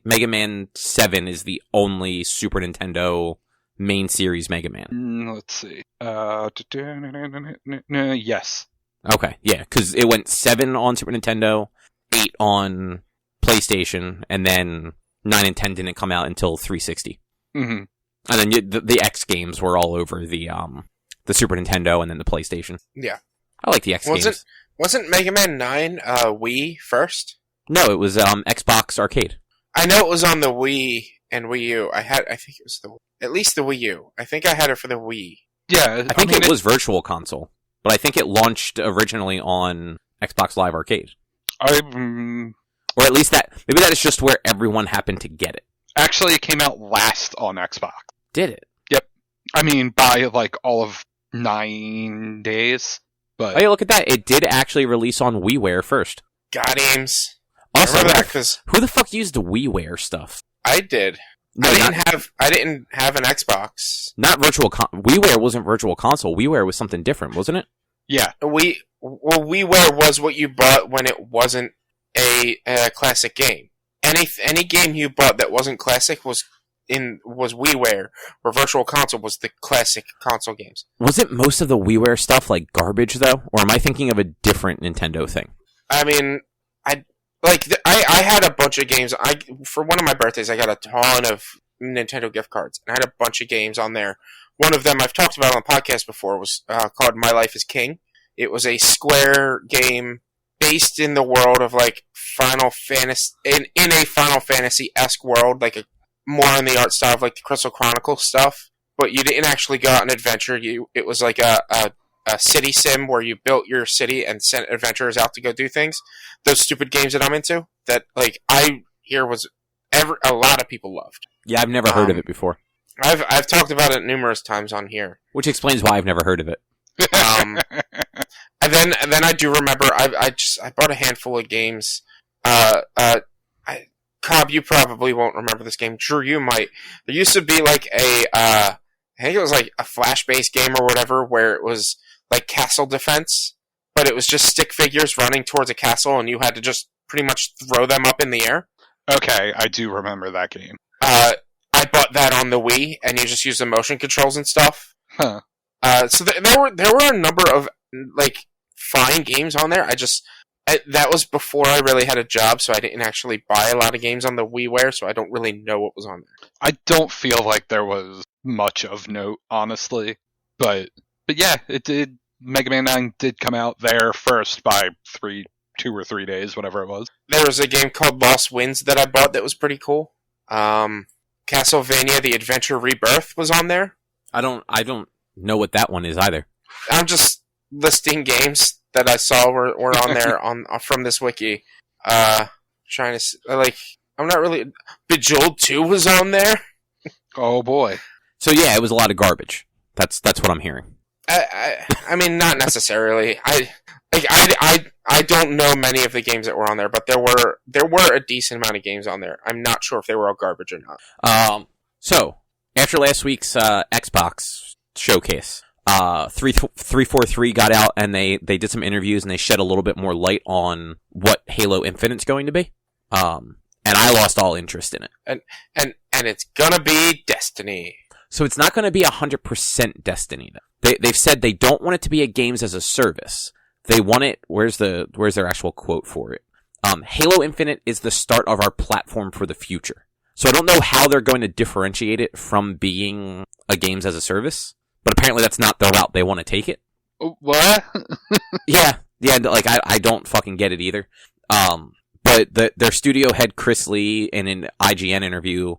Speaker 1: Mega Man 7 is the only Super Nintendo main series Mega Man.
Speaker 2: Let's see. Yes.
Speaker 1: Okay, yeah, because it went 7 on Super Nintendo, 8 on PlayStation, and then 9 and 10 didn't come out until 360.
Speaker 2: Mm-hmm.
Speaker 1: And then the X games were all over the Super Nintendo and then the PlayStation.
Speaker 3: Yeah.
Speaker 1: I like the X games.
Speaker 3: Wasn't Mega Man 9 Wii first?
Speaker 1: No, it was Xbox Arcade.
Speaker 3: I know it was on the Wii and Wii U. I think it was at least the Wii U. I think I had it for the Wii.
Speaker 2: Yeah.
Speaker 1: I think it was Virtual Console, but I think it launched originally on Xbox Live Arcade. Or at least maybe that is just where everyone happened to get it.
Speaker 2: Actually, it came out last on Xbox.
Speaker 1: Did it?
Speaker 2: Yep. I mean, by all of 9 days. But
Speaker 1: oh yeah, look at that! It did actually release on WiiWare first.
Speaker 3: Got games.
Speaker 1: Also,
Speaker 3: that,
Speaker 1: who the fuck used the WiiWare stuff?
Speaker 3: I did.
Speaker 1: No,
Speaker 3: I didn't have an Xbox.
Speaker 1: Not WiiWare wasn't Virtual Console. WiiWare was something different, wasn't it?
Speaker 2: Yeah.
Speaker 3: WiiWare was what you bought when it wasn't a classic game. Any game you bought that wasn't classic was WiiWare, where Virtual Console was the classic console games.
Speaker 1: Wasn't most of the WiiWare stuff garbage though, or am I thinking of a different Nintendo thing?
Speaker 3: I mean, I had a bunch of games. For one of my birthdays, I got a ton of Nintendo gift cards, and I had a bunch of games on there. One of them I've talked about on the podcast before was called My Life is King. It was a Square game based in the world of Final Fantasy, in a Final Fantasy-esque world, more in the art style of the Crystal Chronicle stuff. But you didn't actually go out and adventure. It was a city sim where you built your city and sent adventurers out to go do things. Those stupid games that I'm into, that I hear a lot of people loved.
Speaker 1: Yeah, I've never heard of it before.
Speaker 3: I've talked about it numerous times on here,
Speaker 1: which explains why I've never heard of it.
Speaker 3: And then I do remember I bought a handful of games. Cobb, you probably won't remember this game. Drew, you might. There used to be I think it was a Flash-based game or whatever, where it was castle defense, but it was just stick figures running towards a castle, and you had to just pretty much throw them up in the air.
Speaker 2: Okay, I do remember that game.
Speaker 3: I bought that on the Wii, and you just use the motion controls and stuff.
Speaker 2: Huh.
Speaker 3: So there were a number of fine games on there. That was before I really had a job, so I didn't actually buy a lot of games on the WiiWare, so I don't really know what was on there.
Speaker 2: I don't feel like there was much of note, honestly, but yeah, it did. Mega Man 9 did come out there first by 2 or 3 days, whatever it was.
Speaker 3: There was a game called Lost Winds that I bought that was pretty cool. Castlevania: The Adventure Rebirth was on there.
Speaker 1: I don't know what that one is either.
Speaker 3: I'm just listing games that I saw were on there from this wiki. Trying to I'm not really. Bejeweled 2 was on there.
Speaker 2: Oh boy.
Speaker 1: So yeah, it was a lot of garbage. That's what I'm hearing.
Speaker 3: I mean, not necessarily. I don't know many of the games that were on there, but there were a decent amount of games on there. I'm not sure if they were all garbage or not.
Speaker 1: So after last week's Xbox showcase, 343 got out and they did some interviews and they shed a little bit more light on what Halo Infinite's going to be. And I lost all interest in it.
Speaker 3: And it's gonna be Destiny.
Speaker 1: So it's not going to be 100% Destiny. They've said they don't want it to be a games as a service. They want it. Where's their actual quote for it? Halo Infinite is the start of our platform for the future. So I don't know how they're going to differentiate it from being a games as a service, but apparently that's not the route they want to take it.
Speaker 2: What?
Speaker 1: yeah. Like I don't fucking get it either. But their studio head Chris Lee in an IGN interview,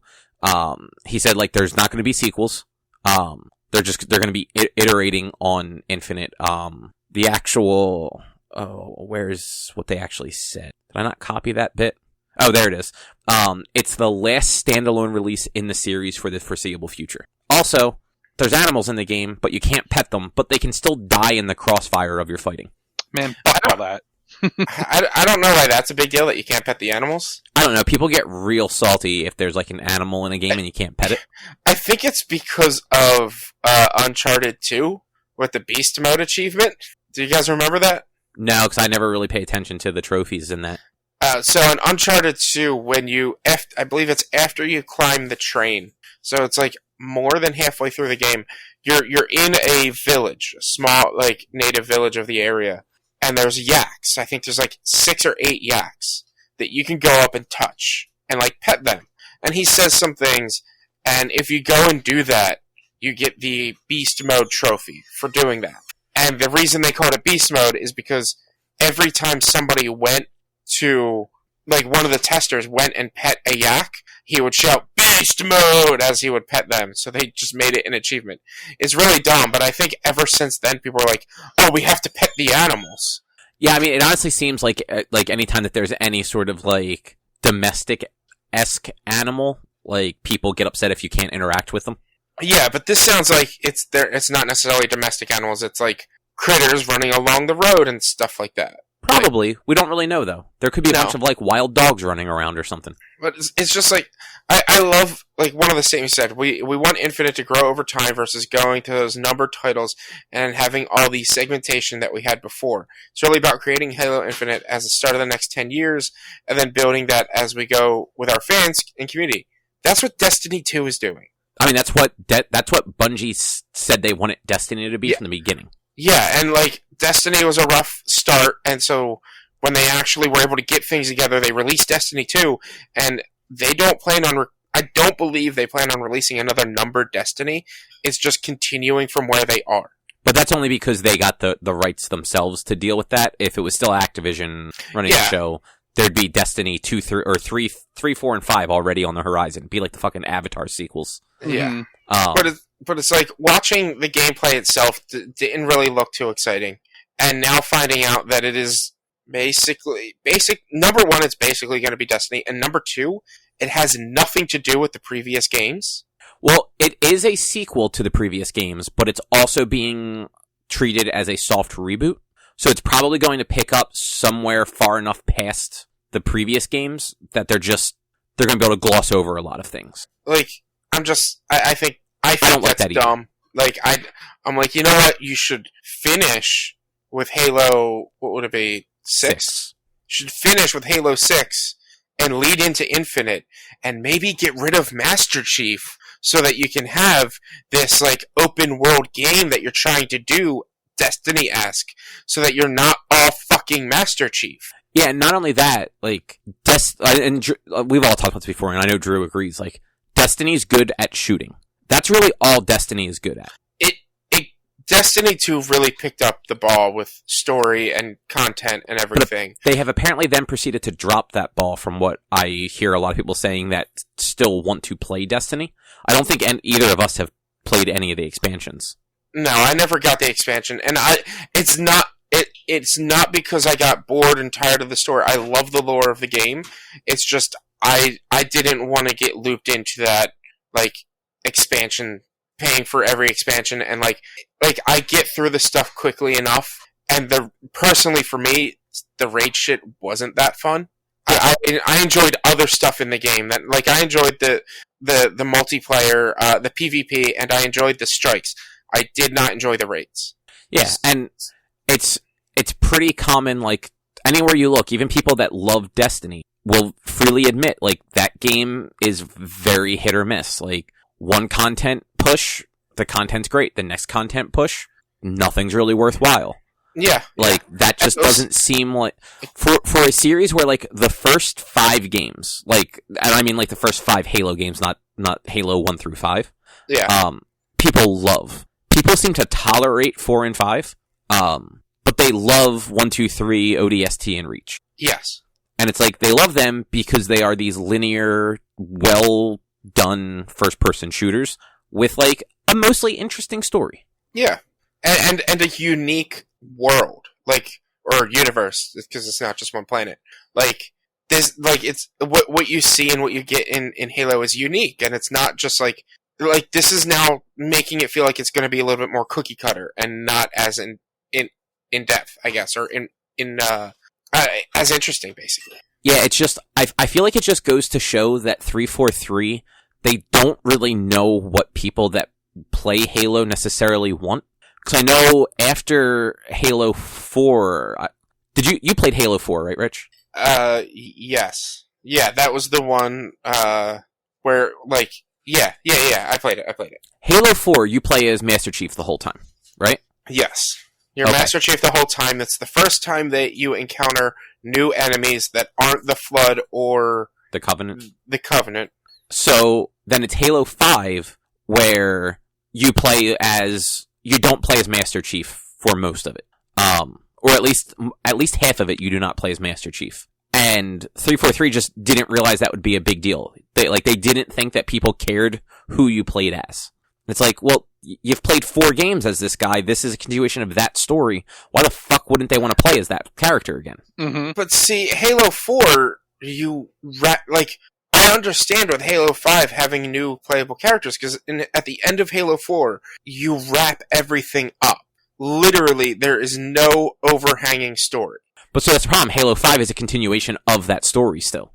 Speaker 1: he said like there's not going to be sequels. They're going to be iterating on Infinite. The actual where's what they actually said? Did I not copy that bit? Oh, there it is. It's the last standalone release in the series for the foreseeable future. Also, there's animals in the game, but you can't pet them, but they can still die in the crossfire of your fighting.
Speaker 2: Man, fuck all that.
Speaker 3: I don't know why that's a big deal that you can't pet the animals.
Speaker 1: I don't know. People get real salty if there's like an animal in a game and you can't pet it.
Speaker 3: I think it's because of Uncharted 2 with the Beast Mode achievement. Do you guys remember that?
Speaker 1: No, because I never really pay attention to the trophies in that.
Speaker 3: So in Uncharted 2, when I believe it's after you climb the train, so it's like more than halfway through the game, you're in a village, a small like native village of the area, and there's yaks. I think there's like 6 or 8 yaks that you can go up and touch and like pet them. And he says some things, and if you go and do that, you get the Beast Mode trophy for doing that. And the reason they call it Beast Mode is because every time somebody went to, like one of the testers went and pet a yak, he would shout Beast Mode as he would pet them. So they just made it an achievement. It's really dumb, but I think ever since then people are like, oh, we have to pet the animals.
Speaker 1: Yeah, I mean, it honestly seems like anytime that there's any sort of like domestic-esque animal, like people get upset if you can't interact with them.
Speaker 3: Yeah, but this sounds like it's not necessarily domestic animals, it's like critters running along the road and stuff like that.
Speaker 1: Probably.
Speaker 3: Like,
Speaker 1: we don't really know, though. There could be a bunch of, like, wild dogs running around or something.
Speaker 3: But it's just like, I love, like, one of the statements said, we want Infinite to grow over time versus going to those numbered titles and having all the segmentation that we had before. It's really about creating Halo Infinite as the start of the next 10 years, and then building that as we go with our fans and community. That's what Destiny 2 is doing.
Speaker 1: I mean, that's what Bungie said they wanted Destiny to be from the beginning.
Speaker 3: Yeah, and like Destiny was a rough start, and so when they actually were able to get things together, they released Destiny 2, and they don't plan on. I don't believe they plan on releasing another numbered Destiny. It's just continuing from where they are.
Speaker 1: But that's only because they got the rights themselves to deal with that. If it was still Activision running the show, there'd be Destiny 2, 3, 4, and 5 already on the horizon. It'd be like the fucking Avatar sequels.
Speaker 3: Yeah. But it's like watching the gameplay itself didn't really look too exciting. And now finding out that it is basically number one, it's basically going to be Destiny. And number two, it has nothing to do with the previous games.
Speaker 1: Well, it is a sequel to the previous games, but it's also being treated as a soft reboot. So it's probably going to pick up somewhere far enough past the previous games that they're going to be able to gloss over a lot of things.
Speaker 3: Like, I think that's dumb. Like, I'm like, you know what? You should finish with Halo, what would it be? 6? Should finish with Halo 6 and lead into Infinite and maybe get rid of Master Chief so that you can have this, like, open world game that you're trying to do Destiny-esque so that you're not all fucking Master Chief.
Speaker 1: Yeah, and not only that, like, and we've all talked about this before, and I know Drew agrees, like, Destiny's good at shooting. That's really all Destiny is good at.
Speaker 3: Destiny 2 really picked up the ball with story and content and everything.
Speaker 1: But they have apparently then proceeded to drop that ball from what I hear a lot of people saying that still want to play Destiny. I don't think either of us have played any of the expansions.
Speaker 3: No, I never got the expansion, and it's not because I got bored and tired of the story. I love the lore of the game. It's just I didn't want to get looped into that, like, expansion, paying for every expansion, and like I get through the stuff quickly enough, and personally for me, the raid shit wasn't that fun. I enjoyed other stuff in the game. That, like, I enjoyed the multiplayer, the PvP, and I enjoyed the strikes. I did not enjoy the raids.
Speaker 1: Yeah, and it's pretty common, like, anywhere you look, even people that love Destiny will freely admit, like, that game is very hit or miss. Like, one content push, the content's great. The next content push, nothing's really worthwhile.
Speaker 3: Yeah.
Speaker 1: Like, that just doesn't seem like... For a series where, like, the first 5 games, like, and I mean, like, the first 5 Halo games, not Halo 1 through 5.
Speaker 3: Yeah.
Speaker 1: People love. People seem to tolerate 4 and 5, but they love 1, 2, 3, ODST, and Reach.
Speaker 3: Yes.
Speaker 1: And it's like, they love them because they are these linear, well-done first-person shooters with, like, a mostly interesting story.
Speaker 3: Yeah. And a unique world, like, or universe, because it's not just one planet. Like, this, like, it's, what you see and what you get in Halo is unique, and it's not just, like, this is now making it feel like it's going to be a little bit more cookie cutter, and not as in depth, I guess, or as interesting, basically.
Speaker 1: Yeah, it's just, I feel like it just goes to show that 343, they don't really know what people that play Halo necessarily want. Because I know after Halo 4, you played Halo 4, right, Rich?
Speaker 3: Yes. Yeah, that was the one, where, like, yeah, I played it.
Speaker 1: Halo 4, you play as Master Chief the whole time, right?
Speaker 3: Yes. You're Master Chief the whole time. That's the first time that you encounter new enemies that aren't the Flood or...
Speaker 1: The Covenant.
Speaker 3: The Covenant.
Speaker 1: So, then it's Halo 5, where you don't play as Master Chief for most of it. Or at least half of it you do not play as Master Chief. And 343 just didn't realize that would be a big deal. They didn't think that people cared who you played as. It's like, well, you've played 4 games as this guy. This is a continuation of that story. Why the fuck wouldn't they want to play as that character again?
Speaker 2: Mm-hmm.
Speaker 3: But see, Halo 4, I understand with Halo 5 having new playable characters, because at the end of Halo 4, you wrap everything up. Literally, there is no overhanging story.
Speaker 1: But so that's the problem. Halo 5 is a continuation of that story still.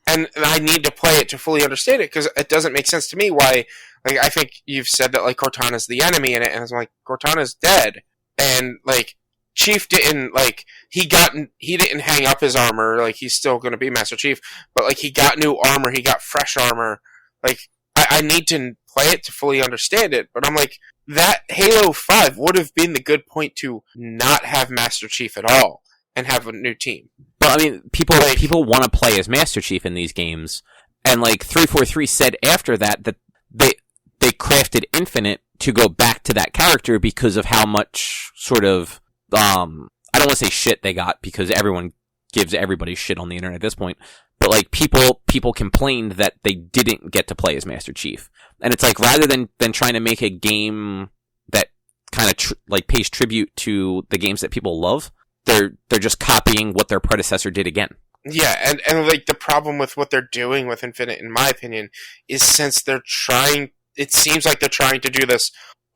Speaker 3: And I need to play it to fully understand it, because it doesn't make sense to me why, like, I think you've said that, like, Cortana's the enemy in it, and it's like, Cortana's dead. And, like, Chief didn't, like, he didn't hang up his armor, like, he's still gonna be Master Chief, but, like, he got new armor, he got fresh armor. Like, I need to play it to fully understand it, but I'm like, that Halo 5 would have been the good point to not have Master Chief at all, and have a new team.
Speaker 1: But, I mean, people want to play as Master Chief in these games, and, like, 343 said after that they crafted Infinite to go back to that character because of how much sort of, I don't want to say shit they got, because everyone gives everybody shit on the internet at this point, but, like, people complained that they didn't get to play as Master Chief. And it's like, rather than trying to make a game that kind of pays tribute to the games that people love, they're just copying what their predecessor did again.
Speaker 3: Yeah, and like, the problem with what they're doing with Infinite, in my opinion, is since it seems like they're trying to do this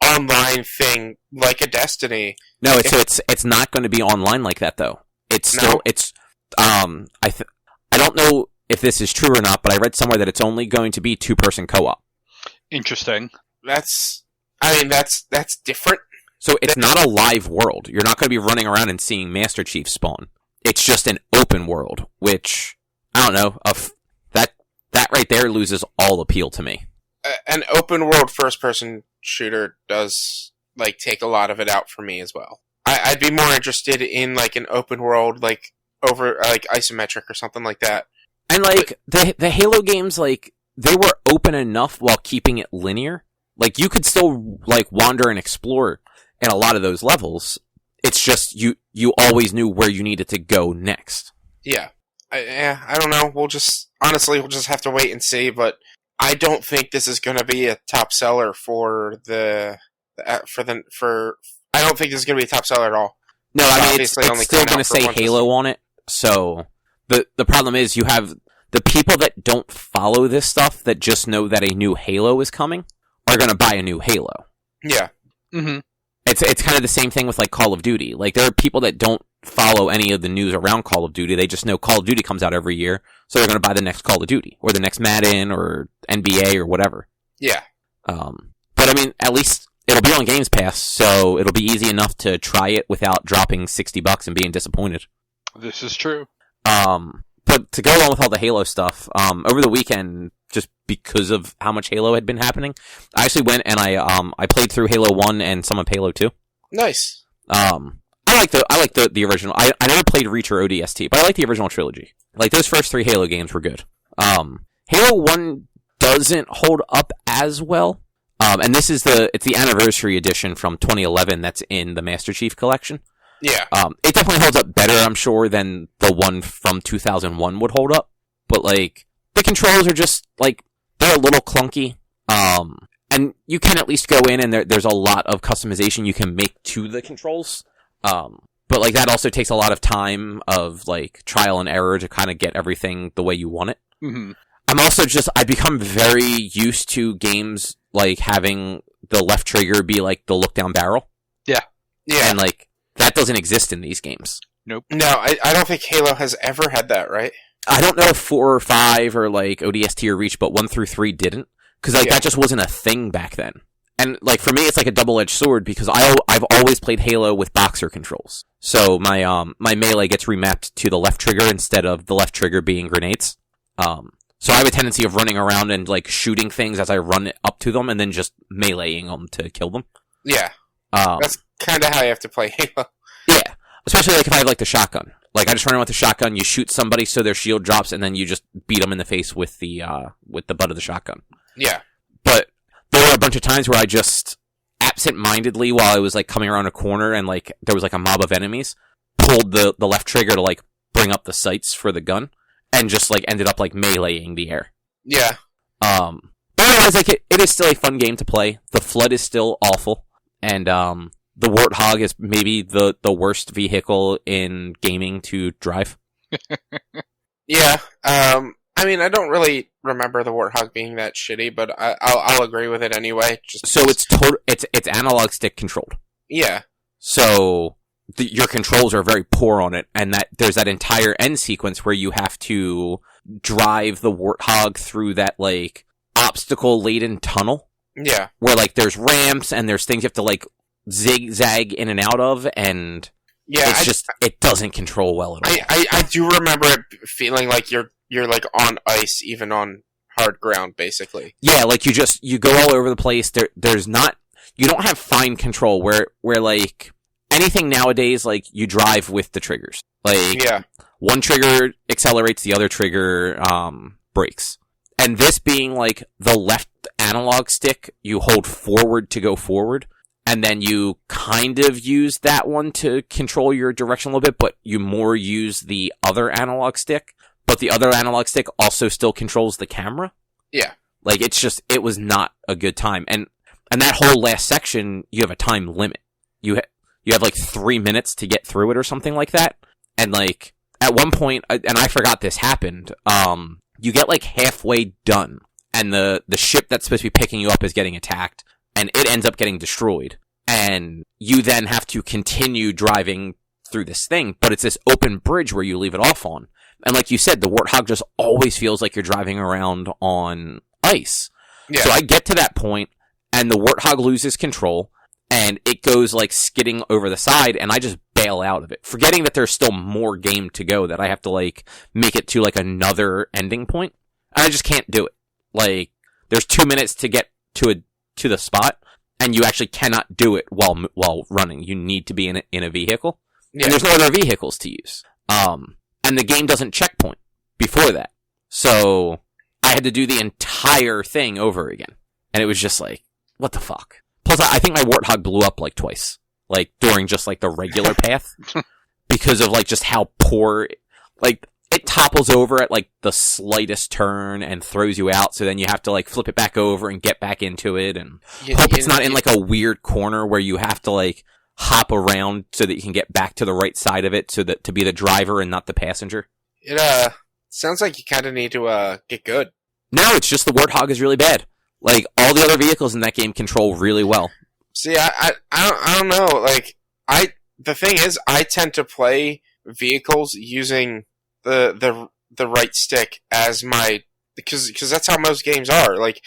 Speaker 3: online thing like a Destiny.
Speaker 1: No, it's not going to be online like that, though. It's still, I don't know if this is true or not, but I read somewhere that it's only going to be 2-person co-op.
Speaker 2: Interesting.
Speaker 3: That's different.
Speaker 1: So it's not a live world. You're not going to be running around and seeing Master Chief spawn. It's just an open world, which, I don't know, that right there loses all appeal to me.
Speaker 3: An open world first-person shooter does, like, take a lot of it out for me as well. I'd be more interested in, like, an open world, like, over, like, isometric or something like that.
Speaker 1: And, like, the Halo games, like, they were open enough while keeping it linear. Like, you could still, like, wander and explore in a lot of those levels. It's just, you always knew where you needed to go next.
Speaker 3: Yeah. I don't know. We'll just have to wait and see, but I don't think this is going to be a top seller I don't think this is going to be a top seller at all.
Speaker 1: No, I mean, it's still going to say Halo on it. So, the problem is you have the people that don't follow this stuff, that just know that a new Halo is coming, are going to buy a new Halo.
Speaker 3: Yeah.
Speaker 2: Mm-hmm.
Speaker 1: It's kind of the same thing with, like, Call of Duty. Like, there are people that don't follow any of the news around Call of Duty. They just know Call of Duty comes out every year, so they're going to buy the next Call of Duty, or the next Madden, or NBA, or whatever.
Speaker 3: Yeah.
Speaker 1: But But I mean, at least it'll be on Games Pass, so it'll be easy enough to try it without dropping $60 and being disappointed.
Speaker 2: This is true.
Speaker 1: But to go along with all the Halo stuff, over the weekend, just because of how much Halo had been happening, I actually went and I played through Halo 1 and some of Halo 2.
Speaker 3: Nice.
Speaker 1: I like the original. I never played Reach or ODST, but I like the original trilogy. Like, those first 3 Halo games were good. Halo 1 doesn't hold up as well. And this is it's the anniversary edition from 2011 that's in the Master Chief Collection.
Speaker 3: Yeah.
Speaker 1: It definitely holds up better, I'm sure, than the one from 2001 would hold up. But, like, the controls are just, like, they're a little clunky. And you can at least go in and there's a lot of customization you can make to the controls. But, like, that also takes a lot of time of, like, trial and error to kind of get everything the way you want it.
Speaker 2: Mm-hmm.
Speaker 1: I'm also I've become very used to games, like, having the left trigger be, like, the look-down barrel.
Speaker 2: Yeah.
Speaker 3: Yeah.
Speaker 1: And, like, that doesn't exist in these games.
Speaker 2: Nope.
Speaker 3: No, I don't think Halo has ever had that, right?
Speaker 1: I don't know if 4 or 5 or, like, ODST or Reach, but 1 through 3 didn't. Because, like, that just wasn't a thing back then. And, like, for me, it's like a double-edged sword, because I've always played Halo with boxer controls. So my melee gets remapped to the left trigger instead of the left trigger being grenades. So I have a tendency of running around and, like, shooting things as I run up to them and then just meleeing them to kill them.
Speaker 3: Yeah. That's kind of how you have to play Halo.
Speaker 1: Yeah. Especially, like, if I have, like, the shotgun. Like, I just run around with the shotgun, you shoot somebody so their shield drops, and then you just beat them in the face with the butt of the shotgun.
Speaker 3: Yeah.
Speaker 1: But there were a bunch of times where I just absent-mindedly, while I was, like, coming around a corner and, like, there was, like, a mob of enemies, pulled the left trigger to, like, bring up the sights for the gun, and just, like, ended up, like, meleeing the air.
Speaker 3: Yeah.
Speaker 1: But otherwise, like, it is still a fun game to play. The Flood is still awful, and, the Warthog is maybe the worst vehicle in gaming to drive.
Speaker 3: Yeah. I mean, I don't really remember the Warthog being that shitty, but I'll agree with it anyway.
Speaker 1: So it's analog stick controlled.
Speaker 3: Yeah.
Speaker 1: So your controls are very poor on it, and that there's that entire end sequence where you have to drive the Warthog through that, like, obstacle-laden tunnel.
Speaker 3: Yeah.
Speaker 1: Where, like, there's ramps and there's things you have to, like, zigzag in and out of, and it doesn't control well at all.
Speaker 3: I do remember it feeling like you're like on ice, even on hard ground, basically.
Speaker 1: Yeah, like you go all over the place. You don't have fine control where like anything nowadays, like, you drive with the triggers. Like, one trigger accelerates, the other trigger brakes. And this being, like, the left analog stick, you hold forward to go forward. And then you kind of use that one to control your direction a little bit, but you more use the other analog stick. But the other analog stick also still controls the camera.
Speaker 3: Yeah.
Speaker 1: Like, it was not a good time. And that whole last section, you have a time limit. You have, like, 3 minutes to get through it or something like that. And, like, at one point, and I forgot this happened, you get, like, halfway done. And the ship that's supposed to be picking you up is getting attacked. And it ends up getting destroyed. And you then have to continue driving through this thing, but it's this open bridge where you leave it off on. And like you said, the Warthog just always feels like you're driving around on ice. Yeah. So I get to that point, and the Warthog loses control, and it goes, like, skidding over the side, and I just bail out of it, forgetting that there's still more game to go, that I have to, like, make it to, like, another ending point. And I just can't do it. Like, there's 2 minutes to get to the spot, and you actually cannot do it while running. You need to be in a vehicle. Yeah. And there's no other vehicles to use. And the game doesn't checkpoint before that. So I had to do the entire thing over again. And it was just like, what the fuck? Plus, I think my Warthog blew up, like, twice. Like, during just, like, the regular path. Because of, like, just how poor, like, it topples over at, like, the slightest turn and throws you out, so then you have to, like, flip it back over and get back into it, and hope it's not in, like, a weird corner where you have to, like, hop around so that you can get back to the right side of it, so that to be the driver and not the passenger.
Speaker 3: It, sounds like you kind of need to, get good.
Speaker 1: No, it's just the Warthog is really bad. Like, all the other vehicles in that game control really well.
Speaker 3: See, I don't know, like, the thing is, I tend to play vehicles using the right stick as my, because that's how most games are. Like,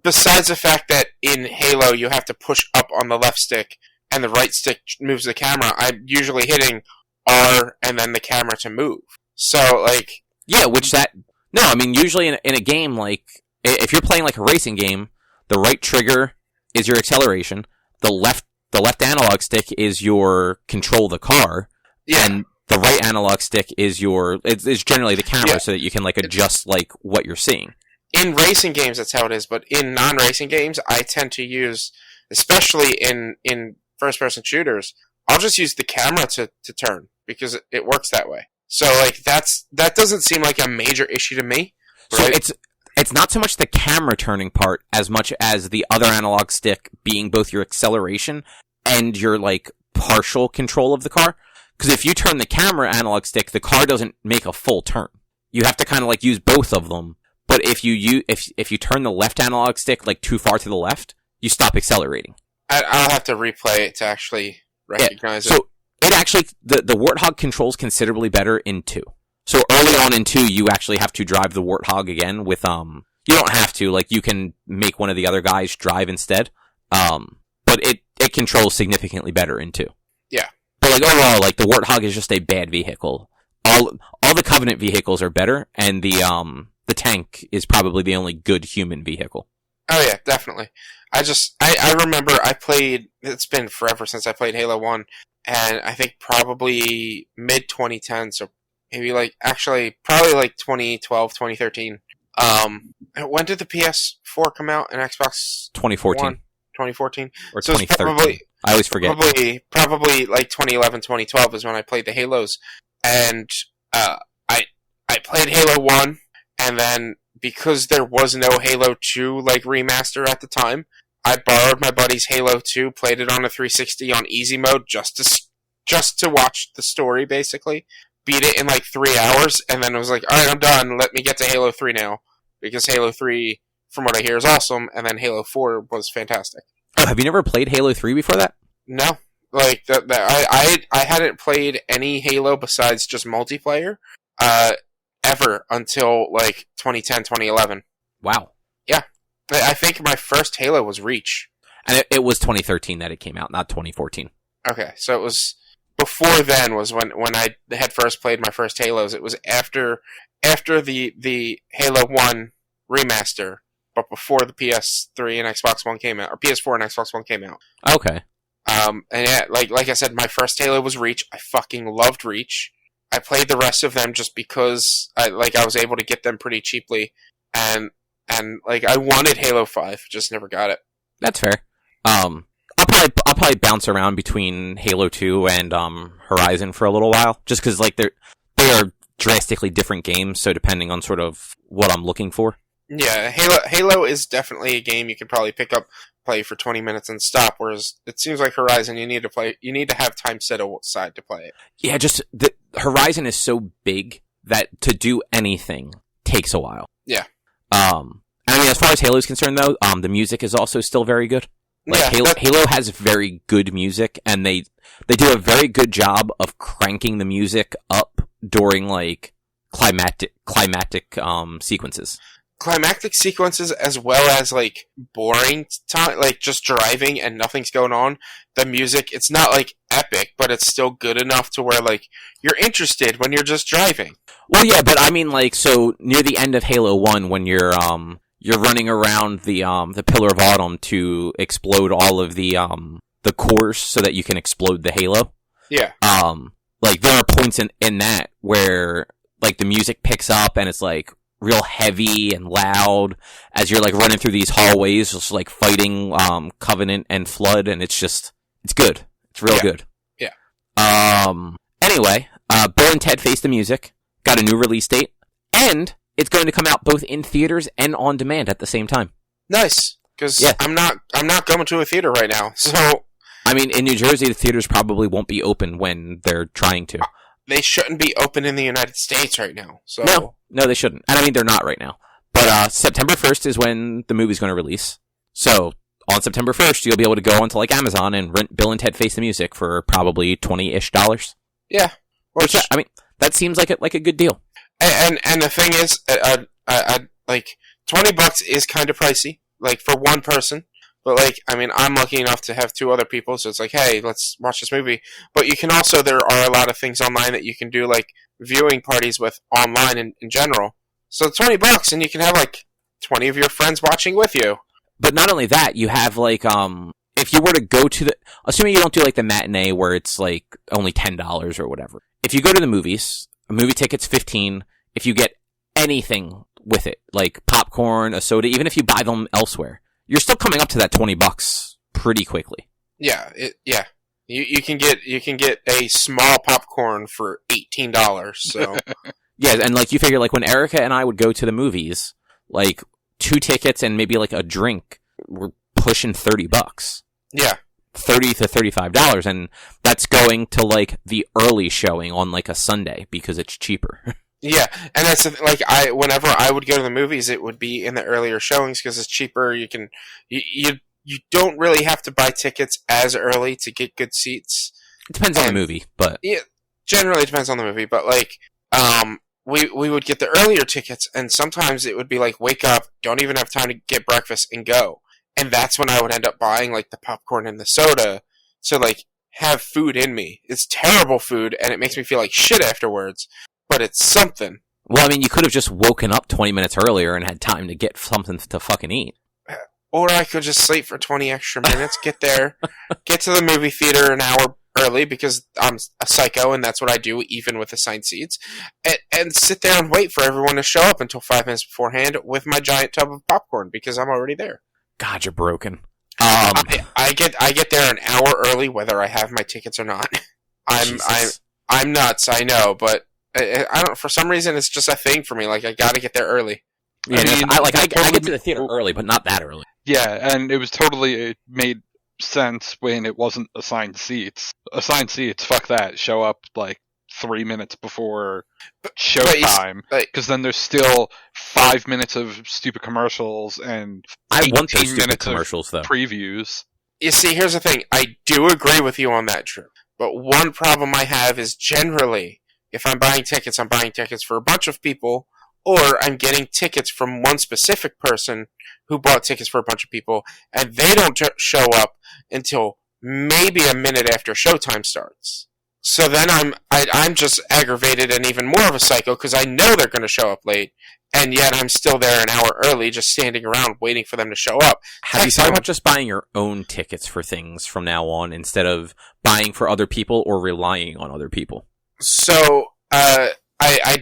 Speaker 3: besides the fact that in Halo you have to push up on the left stick and the right stick moves the camera. I'm usually hitting R and then the camera to move. So, like...
Speaker 1: Yeah, No, I mean, usually in a game, like, if you're playing like a racing game, the right trigger is your acceleration, the left analog stick is your control the car, and the right analog stick is it's generally the camera, so that you can, like, adjust, like, what you're seeing.
Speaker 3: In racing games, that's how it is, but in non-racing games, I tend to use, especially in first-person shooters, I'll just use the camera to turn, because it works that way. So, like, that doesn't seem like a major issue to me. Right?
Speaker 1: So it's not so much the camera turning part as much as the other analog stick being both your acceleration and your, like, partial control of the car. Because if you turn the camera analog stick, the car doesn't make a full turn. You have to kind of, like, use both of them. But if you turn the left analog stick, like, too far to the left, you stop accelerating.
Speaker 3: I'll have to replay it to actually recognize it.
Speaker 1: So it actually, the Warthog controls considerably better in 2. So early on in 2, you actually have to drive the Warthog again with, you don't have to, like, you can make one of the other guys drive instead. But it controls significantly better in 2.
Speaker 3: Yeah.
Speaker 1: But, like, overall, like, the Warthog is just a bad vehicle. All the Covenant vehicles are better, and the tank is probably the only good human vehicle.
Speaker 3: Oh yeah, definitely. I remember it's been forever since I played Halo 1, and I think probably mid-2010, so maybe probably 2012, 2013. When did the PS4 come out and Xbox
Speaker 1: 2014.
Speaker 3: 2014?
Speaker 1: Or
Speaker 3: so
Speaker 1: 2013. I always forget.
Speaker 3: Probably like 2011, 2012 is when I played the Halos, and I played Halo 1, and then because there was no Halo 2 like remaster at the time, I borrowed my buddy's Halo 2, played it on a 360 on easy mode just to watch the story, basically. Beat it in like 3 hours, and then I was like, alright, I'm done, let me get to Halo 3 now. Because Halo 3, from what I hear, is awesome, and then Halo 4 was fantastic.
Speaker 1: Oh, have you never played Halo 3 before that?
Speaker 3: No. Like, I hadn't played any Halo besides just multiplayer, ever until, like, 2010, 2011.
Speaker 1: Wow.
Speaker 3: Yeah. I think my first Halo was Reach.
Speaker 1: And it was 2013 that it came out, not 2014.
Speaker 3: Okay, so it was... Before then was when I had first played my first Halos. It was after the Halo 1 remaster, but before the PS3 and Xbox One came out, or PS4 and Xbox One came out.
Speaker 1: Okay.
Speaker 3: And yeah, like I said, my first Halo was Reach. I fucking loved Reach. I played the rest of them just because I was able to get them pretty cheaply, and like I wanted Halo 5, just never got it.
Speaker 1: That's fair. I'll probably bounce around between Halo 2 and Horizon for a little while, just because like they are drastically different games. So depending on sort of what I'm looking for.
Speaker 3: Yeah, Halo is definitely a game you can probably pick up, play for 20 minutes and stop. Whereas it seems like Horizon, you need to have time set aside to play it.
Speaker 1: Yeah, just the Horizon is so big that to do anything takes a while.
Speaker 3: Yeah.
Speaker 1: I mean, as far as Halo is concerned, though, the music is also still very good. Like, yeah, Halo has very good music, and they do a very good job of cranking the music up during, like, climactic sequences.
Speaker 3: Climactic sequences, as well as, like, boring time, like, just driving and nothing's going on. The music, it's not, like, epic, but it's still good enough to where, like, you're interested when you're just driving.
Speaker 1: Well, yeah, but I mean, like, so, near the end of Halo 1, when you're running around the Pillar of Autumn to explode all of the cores so that you can explode the Halo.
Speaker 3: Yeah.
Speaker 1: Like, there are points in that where, like, the music picks up and it's, like, real heavy and loud as you're, like, running through these hallways, just, like, fighting Covenant and Flood, and it's good. It's real good.
Speaker 3: Yeah.
Speaker 1: Anyway, Bill and Ted Face the Music got a new release date, and it's going to come out both in theaters and on demand at the same time.
Speaker 3: Nice, because I'm not going to a theater right now. So,
Speaker 1: I mean, in New Jersey, the theaters probably won't be open when they're trying to.
Speaker 3: They shouldn't be open in the United States right now. So
Speaker 1: no, they shouldn't. And I mean, they're not right now. But September 1st is when the movie's going to release. So on September 1st, you'll be able to go onto like Amazon and rent Bill and Ted Face the Music for probably $20-ish.
Speaker 3: Yeah,
Speaker 1: which I mean, that seems like a good deal.
Speaker 3: And the thing is, like $20 is kind of pricey, like for one person. But, like, I mean, I'm lucky enough to have 2 other people, so it's like, hey, let's watch this movie. But you can also, there are a lot of things online that you can do, like, viewing parties with online in general. So $20, and you can have, like, 20 of your friends watching with you.
Speaker 1: But not only that, you have, like, if you were to go to assuming you don't do, like, the matinee where it's, like, only $10 or whatever. If you go to the movies, a movie ticket's $15. If you get anything with it, like popcorn, a soda, even if you buy them elsewhere, you're still coming up to that $20 pretty quickly.
Speaker 3: Yeah, You can get a small popcorn for $18. So
Speaker 1: yeah, and like you figure, like when Erica and I would go to the movies, like 2 tickets and maybe like a drink, we're pushing $30.
Speaker 3: Yeah,
Speaker 1: $30 to $35, and that's going to like the early showing on like a Sunday because it's cheaper.
Speaker 3: Yeah, and that's like whenever I would go to the movies, it would be in the earlier showings because it's cheaper. You don't really have to buy tickets as early to get good seats.
Speaker 1: It depends on the movie, but
Speaker 3: yeah, generally it depends on the movie. But like, we would get the earlier tickets, and sometimes it would be like, wake up, don't even have time to get breakfast and go, and that's when I would end up buying like the popcorn and the soda to like have food in me. It's terrible food, and it makes me feel like shit afterwards. But it's something.
Speaker 1: Well, I mean, you could have just woken up 20 minutes earlier and had time to get something to fucking eat.
Speaker 3: Or I could just sleep for 20 extra minutes, get there, get to the movie theater an hour early because I'm a psycho and that's what I do even with assigned seats, and sit there and wait for everyone to show up until 5 minutes beforehand with my giant tub of popcorn because I'm already there. God,
Speaker 1: you're broken.
Speaker 3: I get there an hour early whether I have my tickets or not. I'm nuts, I know, but I don't. For some reason, it's just a thing for me. Like I got to get there early.
Speaker 1: Yeah, I get to the theater early, but not that early.
Speaker 2: Yeah, and it made sense when it wasn't assigned seats. Assigned seats, fuck that. Show up like 3 minutes before showtime, because then there's still 5 minutes of stupid commercials and
Speaker 1: I want those
Speaker 2: 18 minutes
Speaker 1: commercials though.
Speaker 2: Previews.
Speaker 3: You see, here's the thing. I do agree with you on that, Drew. But one problem I have is generally, if I'm buying tickets for a bunch of people, or I'm getting tickets from one specific person who bought tickets for a bunch of people, and they don't show up until maybe a minute after showtime starts. So then I'm just aggravated and even more of a psycho because I know they're going to show up late, and yet I'm still there an hour early just standing around waiting for them to show up.
Speaker 1: Have you thought about just buying your own tickets for things from now on instead of buying for other people or relying on other people?
Speaker 3: So, I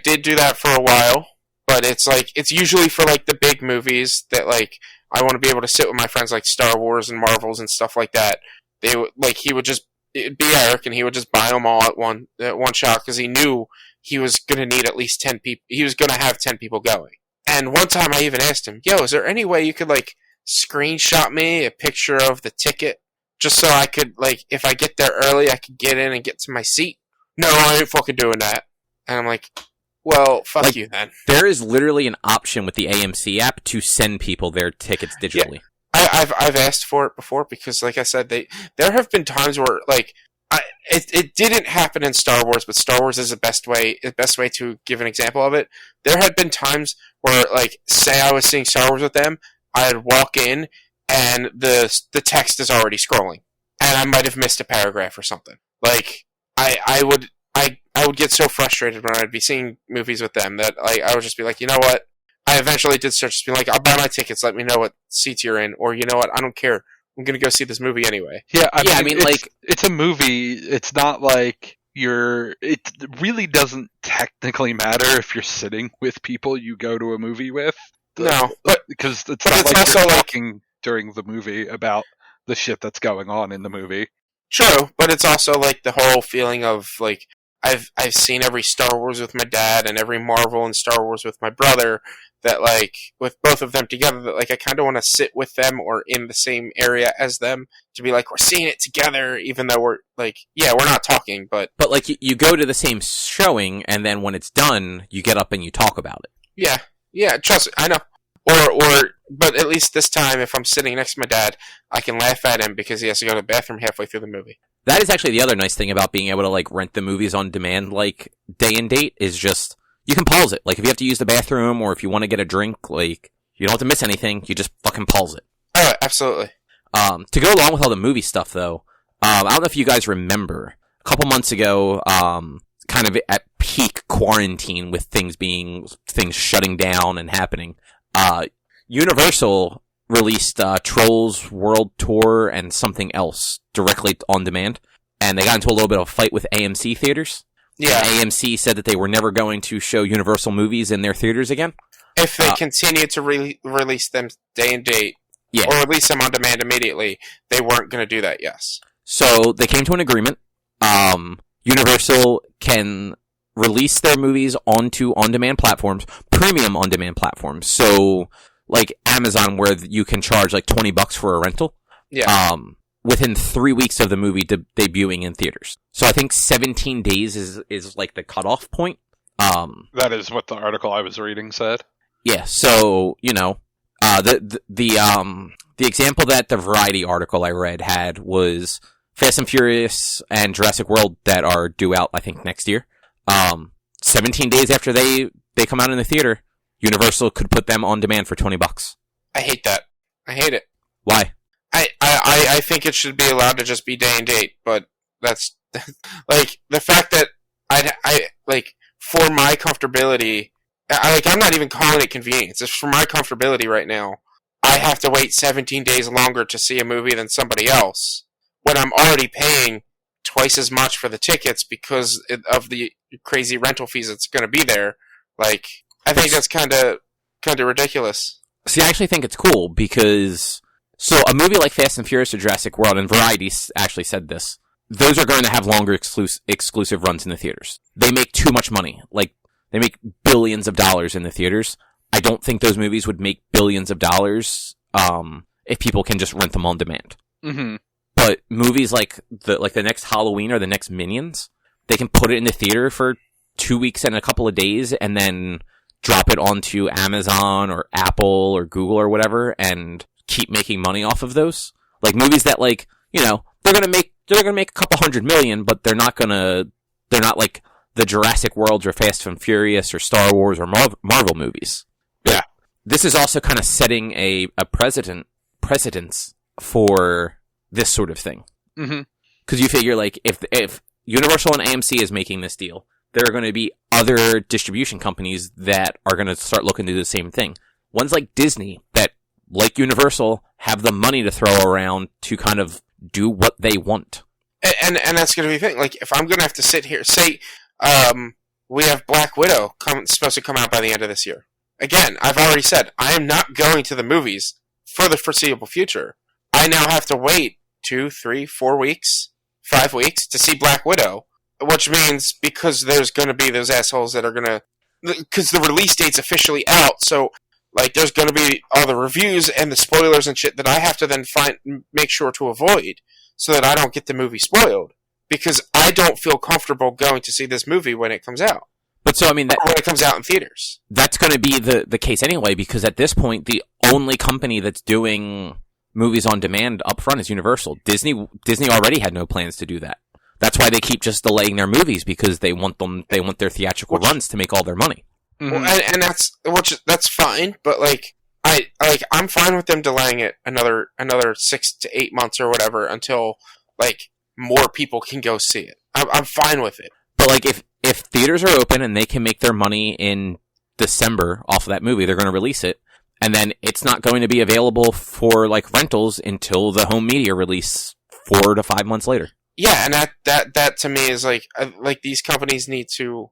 Speaker 3: did do that for a while, but it's usually for like the big movies that like I want to be able to sit with my friends, like Star Wars and Marvels and stuff like that. It'd be Eric, and he would just buy them all at one shot because he knew he was going to need at least 10 people. He was going to have 10 people going. And one time I even asked him, yo, is there any way you could like screenshot me a picture of the ticket just so I could, like, if I get there early, I could get in and get to my seat? No, I ain't fucking doing that. And I'm like, well, fuck you then.
Speaker 1: There is literally an option with the AMC app to send people their tickets digitally.
Speaker 3: Yeah, I've asked for it before because, like I said, there have been times where like it didn't happen in Star Wars, but Star Wars is the best way to give an example of it. There had been times where, like, say I was seeing Star Wars with them, I'd walk in and the text is already scrolling, and I might have missed a paragraph or something. Like I would get so frustrated when I'd be seeing movies with them that I would just be like, you know what? I eventually did start just being like, I'll buy my tickets, let me know what seats you're in, or you know what, I don't care. I'm gonna go see this movie anyway.
Speaker 2: Yeah, I mean, it's a movie. It's not like it really doesn't technically matter if you're sitting with people you go to a movie with.
Speaker 3: No,
Speaker 2: because it's not like you're talking during the movie about the shit that's going on in the movie.
Speaker 3: True, but it's also like the whole feeling of like I've seen every Star Wars with my dad and every Marvel and Star Wars with my brother, that like with both of them together, that like I kind of want to sit with them or in the same area as them to be like, we're seeing it together, even though we're like, yeah, we're not talking, but
Speaker 1: like you go to the same showing and then when it's done you get up and you talk about it.
Speaker 3: Yeah, trust me, I know. But at least this time, if I'm sitting next to my dad, I can laugh at him because he has to go to the bathroom halfway through the movie.
Speaker 1: That is actually the other nice thing about being able to like rent the movies on demand, like day and date, is just you can pause it. Like if you have to use the bathroom or if you want to get a drink, like you don't have to miss anything. You just fucking pause it.
Speaker 3: Oh, absolutely.
Speaker 1: To go along with all the movie stuff, though, I don't know if you guys remember, a couple months ago, kind of at peak quarantine with things shutting down and happening, Universal released Trolls World Tour and something else directly on demand, and they got into a little bit of a fight with AMC theaters.
Speaker 3: Yeah.
Speaker 1: AMC said that they were never going to show Universal movies in their theaters again.
Speaker 3: If they continue to release them day and date, or release them on demand immediately, they weren't going to do that, yes.
Speaker 1: So they came to an agreement. Universal can release their movies onto on-demand platforms, premium on-demand platforms. So, like Amazon, where you can charge like $20 for a rental.
Speaker 3: Yeah.
Speaker 1: Within 3 weeks of the movie debuting in theaters. So I think 17 days is like the cutoff point.
Speaker 2: That is what the article I was reading said.
Speaker 1: Yeah. So the example that the Variety article I read had was Fast and Furious and Jurassic World that are due out, I think, next year. 17 days after they come out in the theater, Universal could put them on demand for $20.
Speaker 3: I hate that. I hate it.
Speaker 1: Why?
Speaker 3: I think it should be allowed to just be day and date, but that's like the fact that I like for my comfortability. I'm not even calling it convenience. It's for my comfortability right now. I have to wait 17 days longer to see a movie than somebody else when I'm already paying twice as much for the tickets because of the crazy rental fees that's going to be there. Like, I think that's kind of ridiculous.
Speaker 1: See, I actually think it's cool because so a movie like Fast and Furious or Jurassic World, and Variety actually said this, those are going to have longer exclusive runs in the theaters. They make too much money. Like, they make billions of dollars in the theaters. I don't think those movies would make billions of dollars if people can just rent them on demand.
Speaker 2: Mm-hmm.
Speaker 1: But movies like the next Halloween or the next Minions, they can put it in the theater for 2 weeks and a couple of days and then drop it onto Amazon or Apple or Google or whatever and keep making money off of those. Like movies that they're gonna make a couple $100 million, but they're not like the Jurassic Worlds or Fast and Furious or Star Wars or Marvel movies.
Speaker 3: Yeah.
Speaker 1: This is also kind of setting a precedence for this sort of thing.
Speaker 2: Mm-hmm.
Speaker 1: Because you figure, like, if Universal and AMC is making this deal, there are going to be other distribution companies that are going to start looking to do the same thing. Ones like Disney that, like Universal, have the money to throw around to kind of do what they want.
Speaker 3: And that's going to be the thing. Like, if I'm going to have to sit here, say, we have Black Widow supposed to come out by the end of this year. Again, I've already said, I am not going to the movies for the foreseeable future. I now have to wait 2, 3, 4 weeks, 5 weeks to see Black Widow, which means because there's going to be those assholes that are going to, because the release date's officially out, so like there's going to be all the reviews and the spoilers and shit that I have to then make sure to avoid so that I don't get the movie spoiled, because I don't feel comfortable going to see this movie when it comes out.
Speaker 1: But so, I mean,
Speaker 3: when it comes out in theaters.
Speaker 1: That's going to be the case anyway, because at this point, the only company that's doing movies on demand up front is Universal. Disney already had no plans to do that. That's why they keep just delaying their movies, because they want their theatrical runs to make all their money.
Speaker 2: Mm-hmm.
Speaker 3: Well, and that's fine, but like I'm fine with them delaying it another 6 to 8 months or whatever until like more people can go see it. I'm fine with it.
Speaker 1: But like if theaters are open and they can make their money in December off of that movie, they're going to release it, and then it's not going to be available for like rentals until the home media release 4 to 5 months later.
Speaker 3: Yeah, and that to me is like these companies need to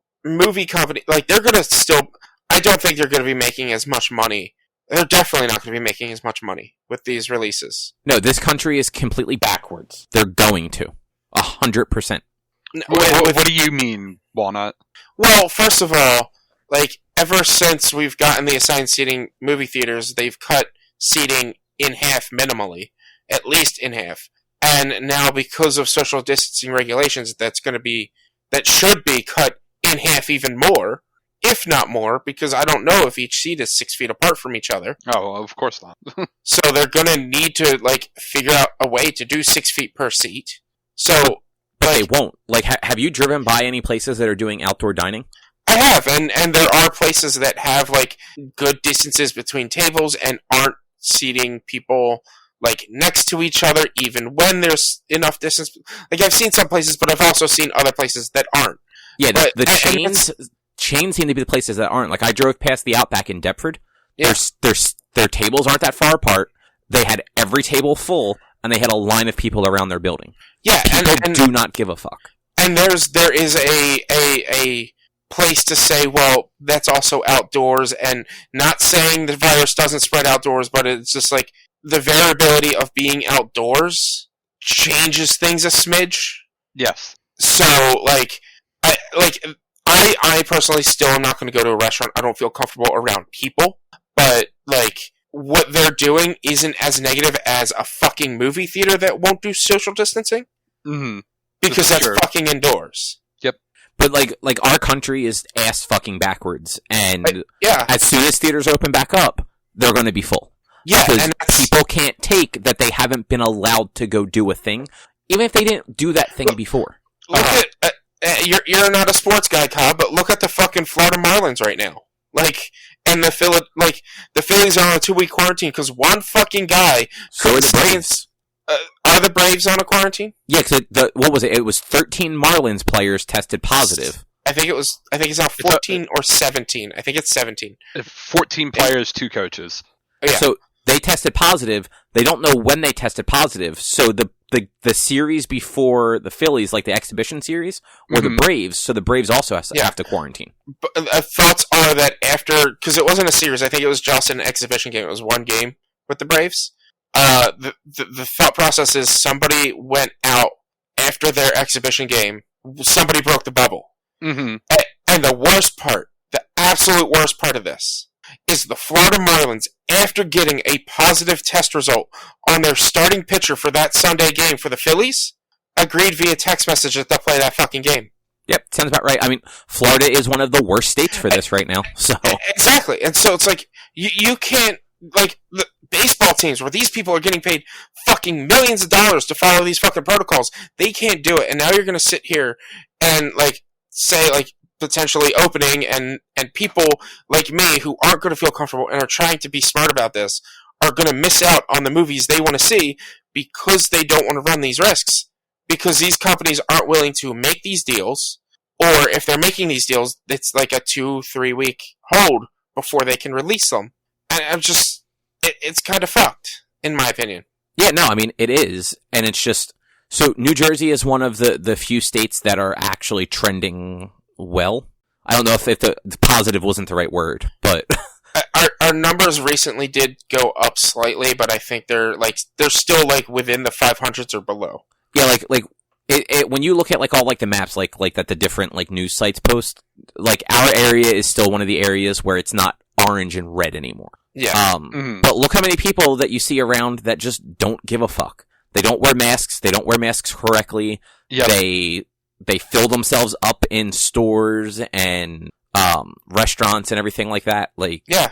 Speaker 3: like they're going to still. I don't think they're going to be making as much money. They're definitely not going to be making as much money with these releases.
Speaker 1: No, this country is completely backwards. They're going to 100%.
Speaker 2: What do you mean, Walnut?
Speaker 3: Well, first of all, like, ever since we've gotten the assigned seating movie theaters, they've cut seating in half minimally. At least in half. And now, because of social distancing regulations, that should be cut in half even more, if not more, because I don't know if each seat is 6 feet apart from each other.
Speaker 2: Oh, of course not.
Speaker 3: So they're gonna need to, like, figure out a way to do 6 feet per seat. So...
Speaker 1: But they won't. Like, have you driven by any places that are doing outdoor dining?
Speaker 3: I have, and there are places that have, like, good distances between tables and aren't seating people, like next to each other, even when there's enough distance. Like I've seen some places, but I've also seen other places that aren't.
Speaker 1: Yeah,
Speaker 3: but,
Speaker 1: the chains seem to be the places that aren't. Like I drove past the Outback in Deptford. Yeah. Their tables aren't that far apart. They had every table full, and they had a line of people around their building. Yeah, people do not give a fuck.
Speaker 3: And there is a place to say, well, that's also outdoors, and not saying the virus doesn't spread outdoors, but it's just like the variability of being outdoors changes things a smidge.
Speaker 2: Yes.
Speaker 3: So, I personally still am not going to go to a restaurant. I don't feel comfortable around people, but like what they're doing isn't as negative as a fucking movie theater that won't do social distancing.
Speaker 2: Mm-hmm.
Speaker 3: Because that's fucking indoors.
Speaker 2: Yep.
Speaker 1: But like our country is ass fucking backwards, and
Speaker 3: yeah,
Speaker 1: as soon as theaters open back up, they're going to be full.
Speaker 3: Yeah,
Speaker 1: because
Speaker 3: and
Speaker 1: people can't take that they haven't been allowed to go do a thing, even if they didn't do that thing before.
Speaker 3: Look at you're not a sports guy, Cobb, but look at the fucking Florida Marlins right now. Like, and the Phillies are on a 2-week quarantine because one fucking guy.
Speaker 1: So are the Braves.
Speaker 3: Are the Braves on a quarantine?
Speaker 1: Yeah, because what was it? It was 13 Marlins players tested positive.
Speaker 3: I think it's now 14 or 17. I think it's 17.
Speaker 2: 14 players, 2 coaches.
Speaker 3: Yeah.
Speaker 1: So they tested positive. They don't know when they tested positive. So the series before the Phillies, like the exhibition series, were the Braves. So the Braves also have to quarantine.
Speaker 3: But, thoughts are that after, because it wasn't a series, I think it was just an exhibition game. It was one game with the Braves. The thought process is somebody went out after their exhibition game. Somebody broke the bubble.
Speaker 2: Mm-hmm.
Speaker 3: And the worst part, the absolute worst part of this, is the Florida Marlins, after getting a positive test result on their starting pitcher for that Sunday game for the Phillies, agreed via text message that they'll play that fucking game.
Speaker 1: Yep, sounds about right. I mean, Florida is one of the worst states for this right now. So
Speaker 3: exactly. And so it's like, you can't, like, the baseball teams where these people are getting paid fucking millions of dollars to follow these fucking protocols, they can't do it. And now you're going to sit here and, like, say, like, potentially opening, and people like me who aren't going to feel comfortable and are trying to be smart about this are going to miss out on the movies they want to see because they don't want to run these risks. Because these companies aren't willing to make these deals, or if they're making these deals, it's like a 2-3 week hold before they can release them. And I'm just, it's kind of fucked, in my opinion.
Speaker 1: Yeah, no, I mean, it is. And it's just, so New Jersey is one of the few states that are actually trending well. I don't know if the positive wasn't the right word, but
Speaker 3: our numbers recently did go up slightly, but I think they're still like within the 500s or below.
Speaker 1: Yeah, like it when you look at like all like the maps, like that the different like news sites post, like our area is still one of the areas where it's not orange and red anymore.
Speaker 3: Yeah.
Speaker 1: But look how many people that you see around that just don't give a fuck. They don't wear masks. They don't wear masks correctly.
Speaker 2: Yep.
Speaker 1: They fill themselves up in stores and restaurants and everything like that. Like,
Speaker 3: yeah,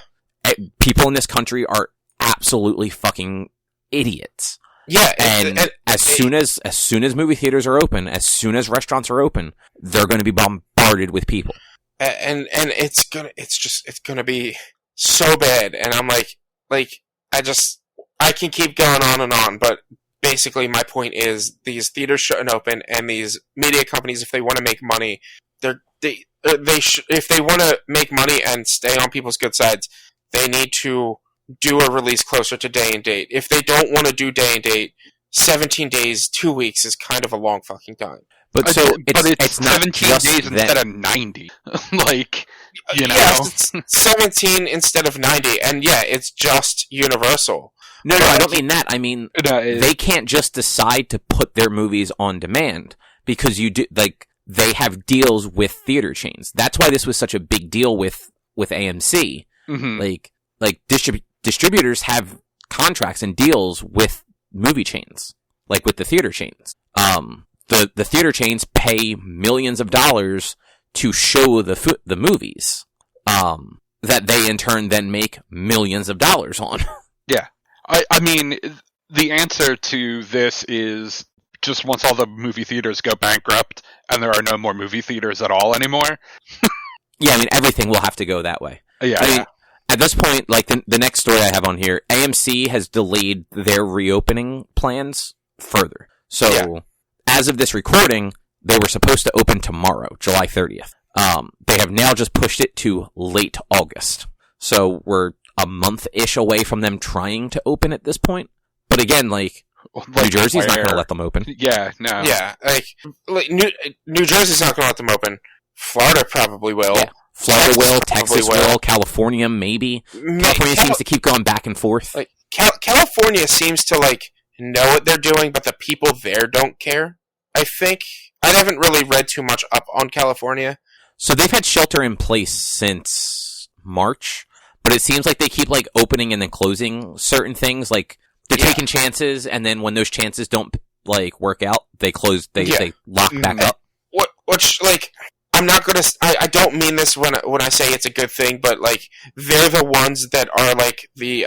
Speaker 1: people in this country are absolutely fucking idiots.
Speaker 3: Yeah,
Speaker 1: and as soon as movie theaters are open, as soon as restaurants are open, they're going to be bombarded with people.
Speaker 3: And it's gonna be so bad. And I'm like I can keep going on and on, but basically my point is these theaters shouldn't open, and these media companies, if they want to make money, if they want to make money and stay on people's good sides, they need to do a release closer to day and date. If they don't want to do day and date, 17 days, 2 weeks is kind of a long fucking time.
Speaker 1: But it's not
Speaker 2: 17 days instead of 90. Like, you know.
Speaker 3: Yeah, it's 17 instead of 90, and yeah, it's just universal.
Speaker 1: No, I don't mean that. I mean, they can't just decide to put their movies on demand, because they have deals with theater chains. That's why this was such a big deal with AMC.
Speaker 2: Mm-hmm.
Speaker 1: Like distributors have contracts and deals with movie chains, like with the theater chains. The theater chains pay millions of dollars to show the movies, that they in turn then make millions of dollars on.
Speaker 2: Yeah. I mean, the answer to this is just once all the movie theaters go bankrupt and there are no more movie theaters at all anymore.
Speaker 1: Yeah, I mean, everything will have to go that way.
Speaker 2: Yeah.
Speaker 1: I mean, at this point, like the next story I have on here, AMC has delayed their reopening plans further. So as of this recording, they were supposed to open tomorrow, July 30th. They have now just pushed it to late August. So we're a month-ish away from them trying to open at this point. But again, like New Jersey's not going to let them open.
Speaker 2: Yeah, no.
Speaker 3: Yeah, like New Jersey's not going to let them open. Florida probably will.
Speaker 1: Yeah. Florida will, Texas will, California maybe. California seems to keep going back and forth.
Speaker 3: Like California seems to like know what they're doing, but the people there don't care. I think I haven't really read too much up on California.
Speaker 1: So they've had shelter in place since March, but it seems like they keep like opening and then closing certain things. Like they're taking chances, and then when those chances don't like work out, they close. They lock back up.
Speaker 3: Which like. I'm not gonna. I don't mean this when I say it's a good thing, but like they're the ones that are like the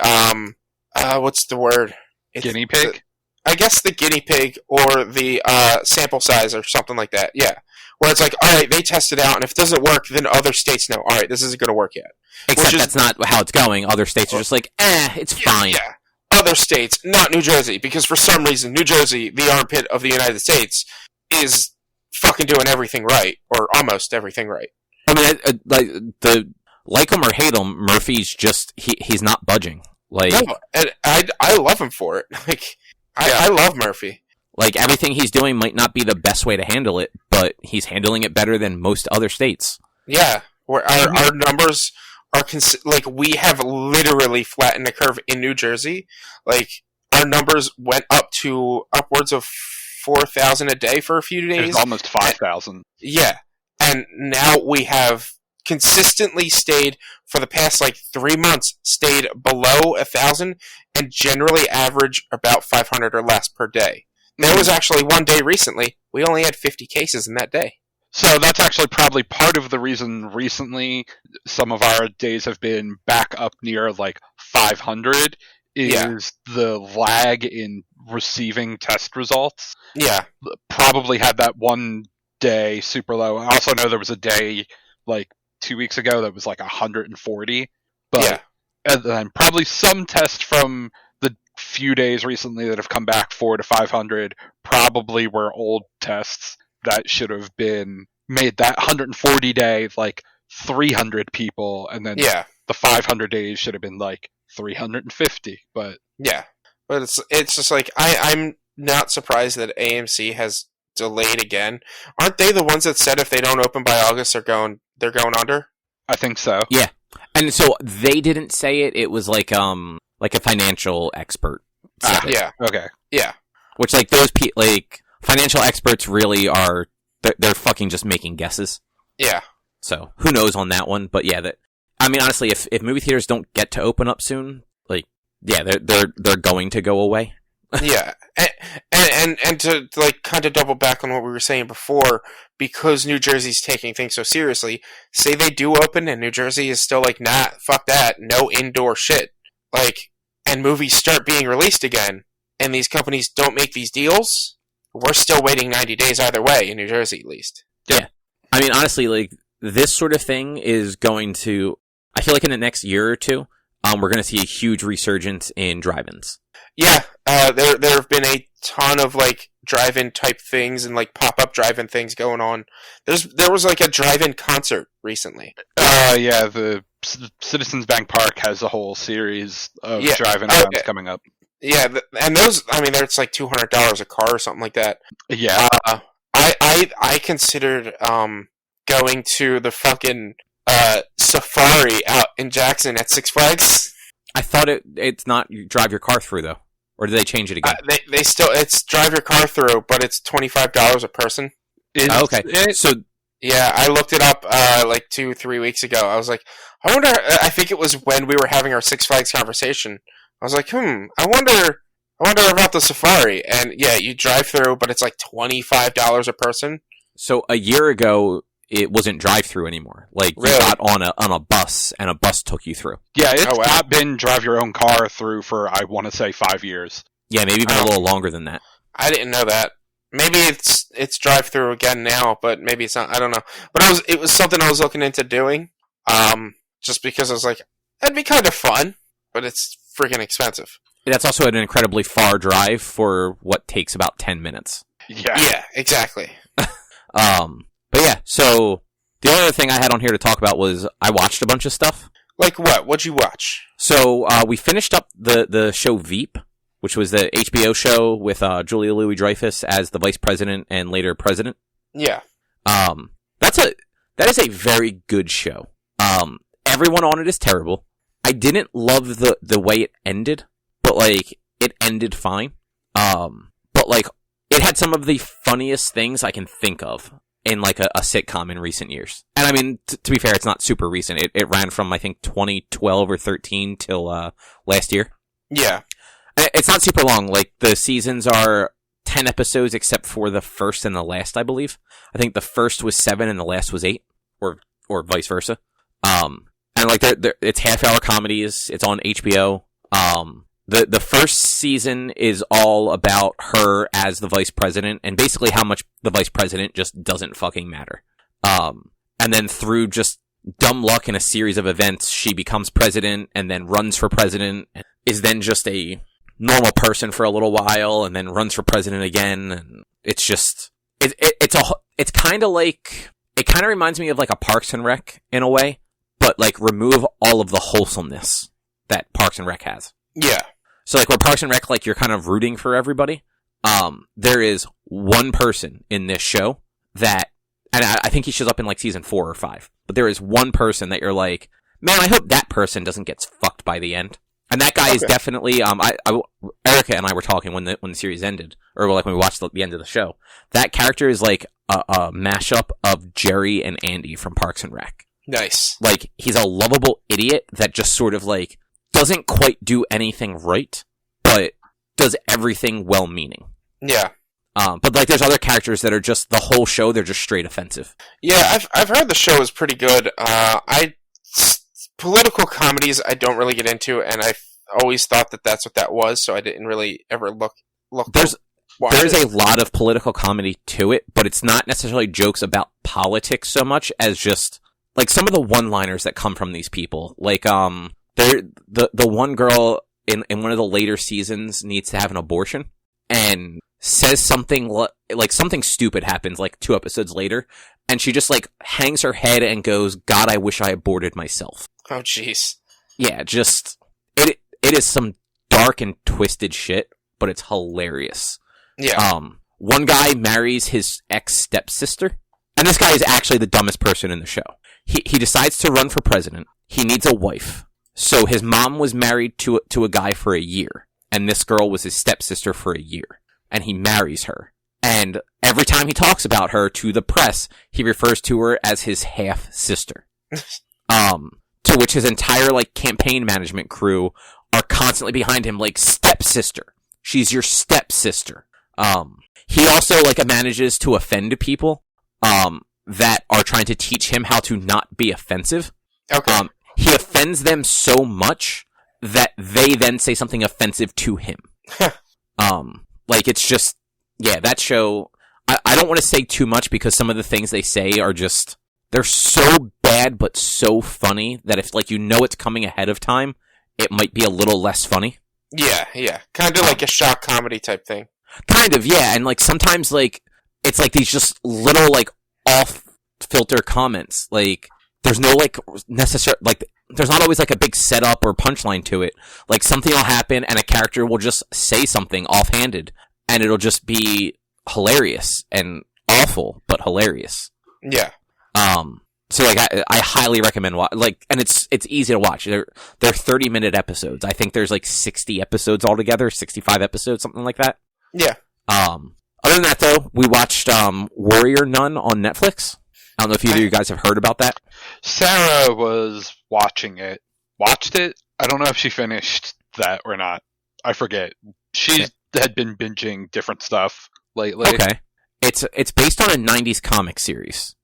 Speaker 3: what's the word?
Speaker 2: Guinea pig.
Speaker 3: I guess the guinea pig or the sample size or something like that. Yeah, where it's like, all right, they test it out, and if it doesn't work, then other states know. All right, this isn't going to work yet.
Speaker 1: Except that's not how it's going. Other states are just like, it's fine.
Speaker 3: Yeah, other states, not New Jersey, because for some reason, New Jersey, the armpit of the United States, is fucking doing everything right, or almost everything right.
Speaker 1: I mean, like him or hate him, Murphy's just he's not budging. Like,
Speaker 3: no, and I love him for it. Like, I love Murphy.
Speaker 1: Like everything he's doing might not be the best way to handle it, but he's handling it better than most other states.
Speaker 3: Yeah, where our numbers are like we have literally flattened the curve in New Jersey. Like our numbers went up to upwards of 4,000 a day for a few days.
Speaker 2: It's almost 5,000.
Speaker 3: Yeah. And now we have consistently stayed, for the past like 3 months, stayed below 1,000 and generally average about 500 or less per day. There was actually one day recently, we only had 50 cases in that day.
Speaker 2: So that's actually probably part of the reason recently some of our days have been back up near like 500 is the lag in receiving test results.
Speaker 3: Yeah.
Speaker 2: Probably had that one day super low. I also know there was a day like 2 weeks ago that was like 140. But and then probably some test from the few days recently that have come back 400 to 500 probably were old tests that should have been made that 140 day like 300 people, and then the 500 days should have been like 350. But
Speaker 3: it's just like I'm not surprised that AMC has delayed again. Aren't they the ones that said if they don't open by August they're going under?
Speaker 2: I think so.
Speaker 1: Yeah. And so they didn't say it. It was like a financial expert.
Speaker 3: Yeah.
Speaker 2: Okay.
Speaker 3: Yeah.
Speaker 1: Which like those like financial experts really are they're fucking just making guesses.
Speaker 3: Yeah.
Speaker 1: So who knows on that one? But yeah, I mean honestly, if movie theaters don't get to open up soon, like they're going to go away.
Speaker 3: Yeah. And to like kind of double back on what we were saying before, because New Jersey's taking things so seriously, say they do open and New Jersey is still like, nah, fuck that, no indoor shit. Like, and movies start being released again, and these companies don't make these deals, we're still waiting 90 days either way, in New Jersey at least.
Speaker 1: Yeah. I mean, honestly, like, this sort of thing is going to, I feel like in the next year or two, we're going to see a huge resurgence in drive-ins.
Speaker 3: Yeah, there have been a ton of like drive-in type things and like pop-up drive-in things going on. There was like a drive-in concert recently.
Speaker 2: Yeah, the Citizens Bank Park has a whole series of drive-in events coming up.
Speaker 3: Yeah, and those, I mean, it's like $200 a car or something like that.
Speaker 2: Yeah,
Speaker 3: I considered going to the fucking safari out in Jackson at Six Flags.
Speaker 1: I thought it's not you drive your car through though, or did they change it again?
Speaker 3: They still, it's drive your car through, but it's $25 a person.
Speaker 1: Okay, so
Speaker 3: yeah, I looked it up like 2-3 weeks ago. I was like, I wonder. I think it was when we were having our Six Flags conversation. I was like, I wonder about the safari. And yeah, you drive through, but it's like $25 a person.
Speaker 1: So a year ago, it wasn't drive-through anymore. Like, you got on a bus, and a bus took you through.
Speaker 2: Yeah, it's not been drive your own car through for, I want to say, 5 years.
Speaker 1: Yeah, maybe even a little longer than that.
Speaker 3: I didn't know that. Maybe it's drive-through again now, but maybe it's not. I don't know. But it was something I was looking into doing, just because I was like, That'd be kind of fun, but it's freaking expensive.
Speaker 1: That's also an incredibly far drive for what takes about 10 minutes.
Speaker 3: Yeah, exactly.
Speaker 1: But yeah, so the only other thing I had on here to talk about was I watched a bunch of stuff.
Speaker 3: Like what? What'd you watch?
Speaker 1: So we finished up the show Veep, which was the HBO show with Julia Louis-Dreyfus as the vice president and later president.
Speaker 3: Yeah.
Speaker 1: That is a very good show. Everyone on it is terrible. I didn't love the way it ended, but like it ended fine. But like it had some of the funniest things I can think of in like a sitcom in recent years. And I mean, to be fair, it's not super recent. It ran from I think 2012 or 13 till last year.
Speaker 3: Yeah.
Speaker 1: It's not super long. Like the seasons are 10 episodes except for the first and the last, I believe. I think the first was 7 and the last was 8, or vice versa. And like it's half-hour comedies. It's on HBO. The first season is all about her as the vice president and basically how much the vice president just doesn't fucking matter. And then through just dumb luck and a series of events, she becomes president and then runs for president, is then just a normal person for a little while and then runs for president again. And it's just, it's kind of like, it kind of reminds me of like a Parks and Rec in a way, but like remove all of the wholesomeness that Parks and Rec has.
Speaker 3: Yeah.
Speaker 1: So like where Parks and Rec, like you're kind of rooting for everybody. There is one person in this show that, and I think he shows up in like season 4 or 5, but there is one person that you're like, man, I hope that person doesn't get fucked by the end. And that guy is definitely, Erica and I were talking when the series ended, or like when we watched the end of the show. That character is like a mashup of Jerry and Andy from Parks and Rec.
Speaker 3: Nice.
Speaker 1: Like, he's a lovable idiot that just sort of like, doesn't quite do anything right, but does everything well-meaning.
Speaker 3: Yeah.
Speaker 1: But like, there's other characters that are just, the whole show, they're just straight offensive.
Speaker 3: Yeah, I've heard the show is pretty good. Political comedies I don't really get into, and I've always thought that that's what that was, so I didn't really ever look. There's a lot of political comedy to it, but it's not necessarily jokes about politics so much as just like some of the one-liners that come from these people. Like the one girl in one of the later seasons needs to have an abortion and says something like something stupid happens like 2 episodes later, and she just like hangs her head and goes, "God, I wish I aborted myself." Oh, jeez.
Speaker 1: Yeah, just it is some dark and twisted shit, but it's hilarious.
Speaker 3: Yeah.
Speaker 1: One guy marries his ex-stepsister, and this guy is actually the dumbest person in the show. He decides to run for president. He needs a wife. So his mom was married to a guy for a year, and this girl was his stepsister for a year, and he marries her. And every time he talks about her to the press, he refers to her as his half-sister. To which his entire, like, campaign management crew are constantly behind him, like, stepsister. She's your stepsister. He also, like, manages to offend people, that are trying to teach him how to not be offensive.
Speaker 3: Okay.
Speaker 1: He offends them so much that they then say something offensive to him. Like, it's just, yeah, that show, I don't want to say too much because some of the things they say are just, they're so bad but so funny that if, like, you know it's coming ahead of time, it might be a little less funny.
Speaker 3: Yeah. Kind of like a shock comedy type thing.
Speaker 1: Kind of, yeah, and, like, sometimes, like, it's like these just little, like, off-filter comments, like, there's no, like, necessary, like, there's not always, like, a big setup or punchline to it. Like, something will happen, and a character will just say something offhanded, and it'll just be hilarious, and awful, but hilarious.
Speaker 3: Yeah.
Speaker 1: So, like, I highly recommend and it's easy to watch. They're 30-minute episodes. I think there's, like, 60 episodes altogether, 65 episodes, something like that.
Speaker 3: Yeah.
Speaker 1: Other than that, though, we watched, Warrior Nun on Netflix. I don't know if either of you guys have heard about that.
Speaker 2: Sarah was watching it. Watched it? I don't know if she finished that or not. I forget. She had been binging different stuff lately.
Speaker 1: Okay. It's based on a 90s comic series.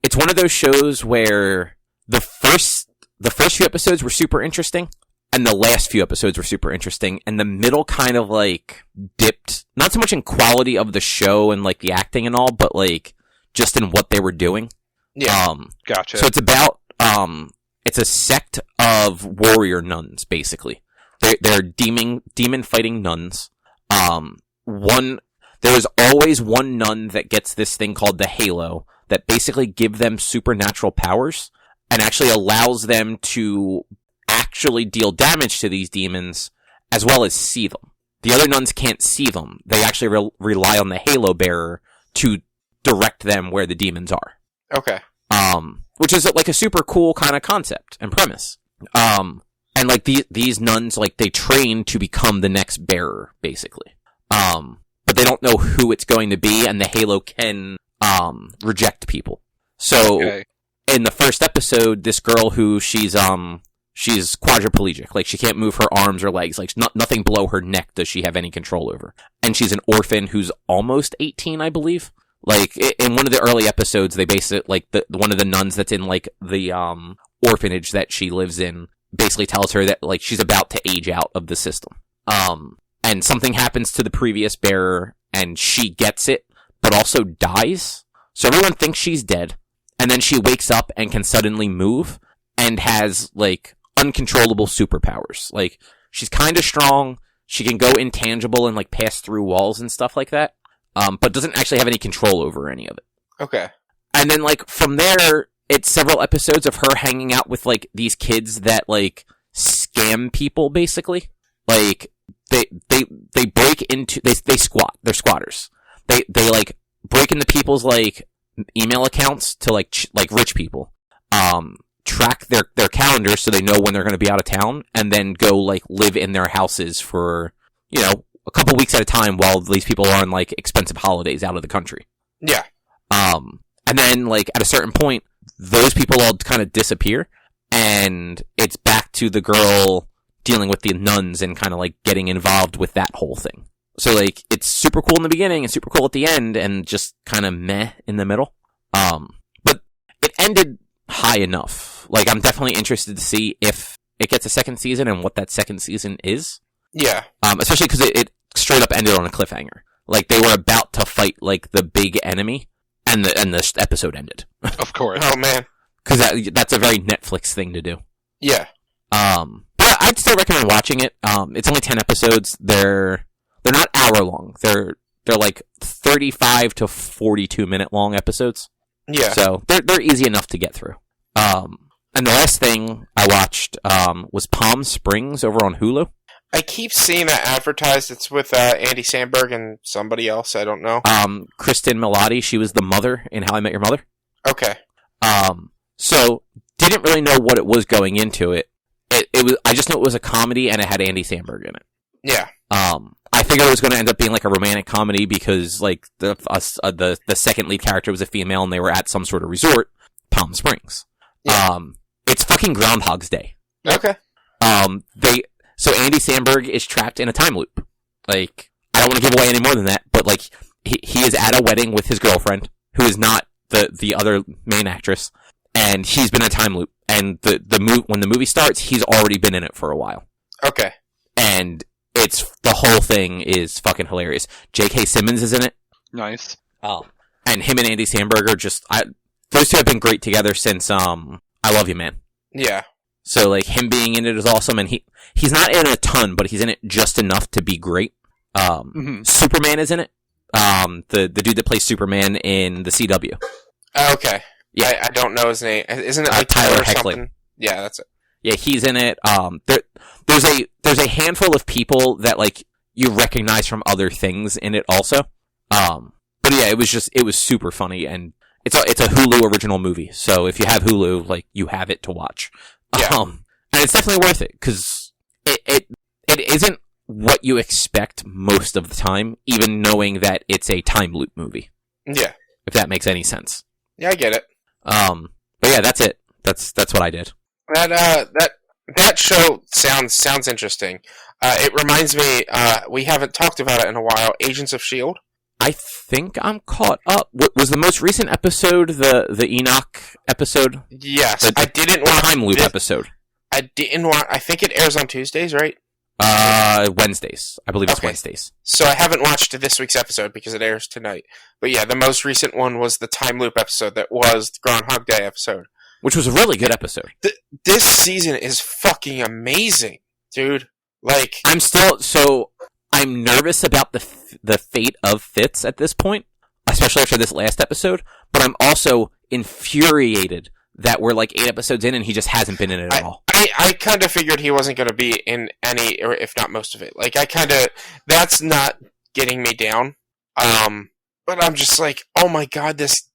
Speaker 1: It's one of those shows where the first few episodes were super interesting, and the last few episodes were super interesting, and the middle kind of, like, dipped, not so much in quality of the show and, like, the acting and all, but, like, just in what they were doing.
Speaker 2: Yeah. Gotcha.
Speaker 1: So it's about, it's a sect of warrior nuns, basically. They're demon fighting nuns. There is always one nun that gets this thing called the halo that basically give them supernatural powers and actually allows them to actually deal damage to these demons as well as see them. The other nuns can't see them. They actually rely on the halo bearer to direct them where the demons are.
Speaker 3: Okay.
Speaker 1: Which is like a super cool kind of concept and premise. And like these nuns, like they train to become the next bearer, basically. But they don't know who it's going to be, and the halo can reject people. So in the first episode, this girl who she's quadriplegic, like she can't move her arms or legs, like nothing below her neck does she have any control over. And she's an orphan who's almost 18, I believe. Like in one of the early episodes, they base it like one of the nuns that's in like the orphanage that she lives in basically tells her that like she's about to age out of the system. And something happens to the previous bearer, and she gets it, but also dies. So everyone thinks she's dead, and then she wakes up and can suddenly move and has like uncontrollable superpowers. Like she's kind of strong. She can go intangible and like pass through walls and stuff like that. But doesn't actually have any control over any of it.
Speaker 3: Okay.
Speaker 1: And then like from there, it's several episodes of her hanging out with like these kids that like scam people basically. Like they break into, they squat. They're squatters. They like break into people's like email accounts to like rich people. Track their calendars so they know when they're going to be out of town, and then go like live in their houses for, you know, a couple weeks at a time while these people are on like expensive holidays out of the country.
Speaker 3: Yeah.
Speaker 1: And then like at a certain point, those people all kind of disappear, and it's back to the girl dealing with the nuns and kind of like getting involved with that whole thing. So like it's super cool in the beginning and super cool at the end, and just kind of meh in the middle. But it ended high enough. Like I'm definitely interested to see if it gets a second season and what that second season is.
Speaker 3: Yeah.
Speaker 1: Especially because it straight up ended on a cliffhanger. Like they were about to fight like the big enemy, and the episode ended.
Speaker 2: Of course.
Speaker 3: Oh man.
Speaker 1: Because that's a very Netflix thing to do.
Speaker 3: Yeah.
Speaker 1: But I'd still recommend watching it. It's only 10 episodes. They're not hour long. They're like 35 to 42 minute long episodes.
Speaker 3: Yeah.
Speaker 1: So they're easy enough to get through. And the last thing I watched was Palm Springs over on Hulu.
Speaker 3: I keep seeing that advertised. It's with Andy Samberg and somebody else. I don't know.
Speaker 1: Kristen Milotti. She was the mother in How I Met Your Mother.
Speaker 3: Okay.
Speaker 1: So didn't really know what it was going into it. It was. I just knew it was a comedy and it had Andy Samberg in it.
Speaker 3: Yeah.
Speaker 1: I figured it was going to end up being like a romantic comedy because like the second lead character was a female and they were at some sort of resort, Palm Springs.
Speaker 3: Yeah.
Speaker 1: It's fucking Groundhog's Day.
Speaker 3: Okay.
Speaker 1: So Andy Samberg is trapped in a time loop. Like, I don't want to give away any more than that, but like, he is at a wedding with his girlfriend, who is not the other main actress, and he's been in a time loop. And when the movie starts, he's already been in it for a while.
Speaker 3: Okay.
Speaker 1: And the whole thing is fucking hilarious. J.K. Simmons is in it.
Speaker 2: Nice.
Speaker 1: And him and Andy Samberg are those two have been great together since, I Love You, Man.
Speaker 3: Yeah.
Speaker 1: So, like, him being in it is awesome, and he's not in a ton, but he's in it just enough to be great. Superman is in it. The dude that plays Superman in the CW.
Speaker 3: Okay.
Speaker 1: Yeah.
Speaker 3: I don't know his name. Isn't it like
Speaker 1: Tyler
Speaker 3: Heckley?
Speaker 1: Heckley?
Speaker 3: Yeah, that's it.
Speaker 1: Yeah, he's in it. There's a handful of people that, like, you recognize from other things in it also. But yeah, it was super funny, and it's a Hulu original movie, so if you have Hulu, like, you have it to watch.
Speaker 3: Yeah.
Speaker 1: And it's definitely worth it, because it isn't what you expect most of the time, even knowing that it's a time loop movie.
Speaker 3: Yeah.
Speaker 1: If that makes any sense.
Speaker 3: Yeah, I get it.
Speaker 1: But yeah, that's it. That's what I did.
Speaker 3: That show sounds interesting. It reminds me, we haven't talked about it in a while, Agents of S.H.I.E.L.D.
Speaker 1: I think I'm caught up. Was the most recent episode the Enoch episode?
Speaker 3: Yes, I didn't watch
Speaker 1: time loop episode.
Speaker 3: I didn't watch. I think it airs on Tuesdays, right?
Speaker 1: Wednesdays. I believe it's
Speaker 3: Okay.
Speaker 1: Wednesdays.
Speaker 3: So I haven't watched this week's episode because it airs tonight. But yeah, the most recent one was the time loop episode that was the Groundhog Day episode.
Speaker 1: which was a really good episode.
Speaker 3: This season is fucking amazing, dude. Like,
Speaker 1: I'm nervous about the fate of Fitz at this point, especially after this last episode, but I'm also infuriated that we're like 8 episodes in and he just hasn't been in it at all.
Speaker 3: I kind of figured he wasn't going to be in any, or if not most of it. Like, that's not getting me down. But I'm just like, oh my god, this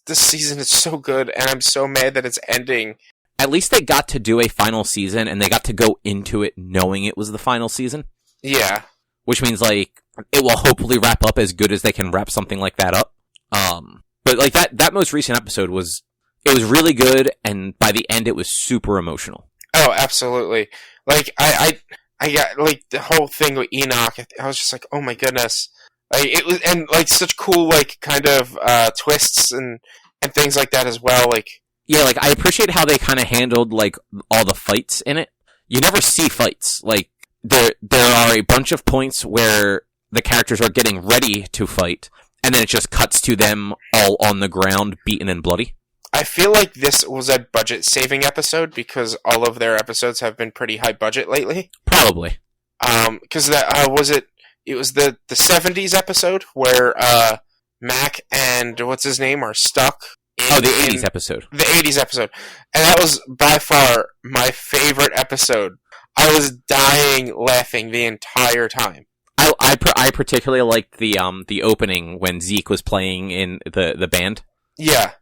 Speaker 3: season is so good, and I'm so mad that it's ending.
Speaker 1: At least they got to do a final season, and they got to go into it knowing it was the final season.
Speaker 3: Yeah.
Speaker 1: Which means, like, it will hopefully wrap up as good as they can wrap something like that up. But, like, that most recent episode was really good, and by the end it was super emotional.
Speaker 3: Oh, absolutely. Like, I got, like, the whole thing with Enoch, I was just like, oh my goodness. Like, it was, and, like, such cool, like, kind of, twists and things like that as well, like...
Speaker 1: Yeah, like, I appreciate how they kind of handled, like, all the fights in it. You never see fights. Like, there are a bunch of points where the characters are getting ready to fight, and then it just cuts to them all on the ground, beaten and bloody.
Speaker 3: I feel like this was a budget-saving episode, because all of their episodes have been pretty high budget lately.
Speaker 1: Probably.
Speaker 3: Because it was the 70s episode, where, Mac and, what's his name, are stuck.
Speaker 1: The 80s episode.
Speaker 3: The 80s episode. And that was by far my favorite episode. I was dying laughing the entire time.
Speaker 1: I particularly liked the opening when Zeke was playing in the band.
Speaker 3: Yeah.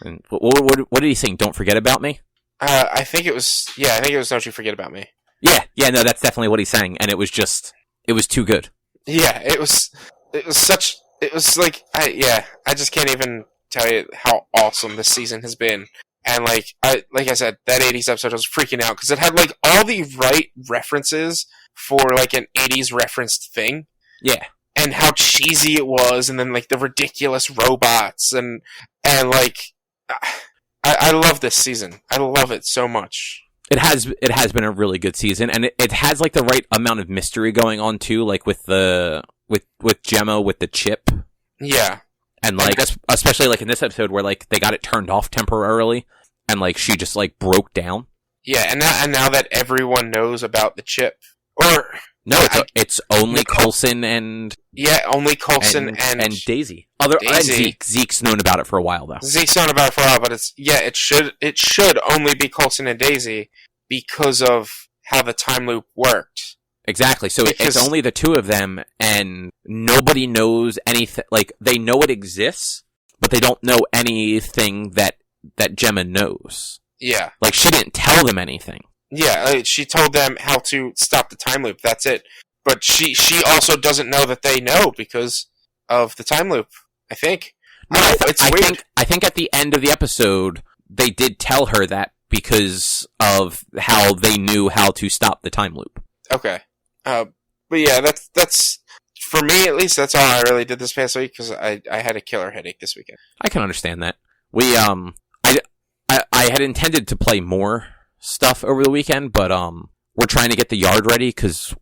Speaker 1: And what did he sing? Don't Forget About Me?
Speaker 3: I think it was Don't You Forget About Me.
Speaker 1: Yeah, no, that's definitely what he sang, and it was too good.
Speaker 3: Yeah, it was like, I just can't even tell you how awesome this season has been. And like I said, that 80s episode, I was freaking out because it had like all the right references for like an 80s referenced thing.
Speaker 1: Yeah.
Speaker 3: And how cheesy it was, and then like the ridiculous robots, and like I love this season. I love it so much.
Speaker 1: It has been a really good season, and it has like the right amount of mystery going on too, like with Gemma with the chip.
Speaker 3: Yeah.
Speaker 1: And like especially like in this episode where like they got it turned off temporarily, and like she just like broke down.
Speaker 3: Yeah, and now that everyone knows about the chip, or
Speaker 1: no, it's only Coulson and
Speaker 3: only Coulson and
Speaker 1: Daisy.
Speaker 3: Daisy.
Speaker 1: Zeke's known about it for a while though.
Speaker 3: Zeke's known about it for a while, but it should only be Coulson and Daisy because of how the time loop worked.
Speaker 1: Exactly. So it's only the two of them, and nobody knows anything. Like, they know it exists, but they don't know anything that Gemma knows.
Speaker 3: Yeah.
Speaker 1: Like, she didn't tell them anything.
Speaker 3: Yeah, she told them how to stop the time loop. That's it. But she also doesn't know that they know because of the time loop, I think.
Speaker 1: No,
Speaker 3: it's weird.
Speaker 1: I think at the end of the episode, they did tell her that because of how they knew how to stop the time loop.
Speaker 3: Okay. But yeah, that's for me at least. That's all I really did this past week because I had a killer headache this weekend.
Speaker 1: I can understand that. I had intended to play more stuff over the weekend, but we're trying to get the yard ready because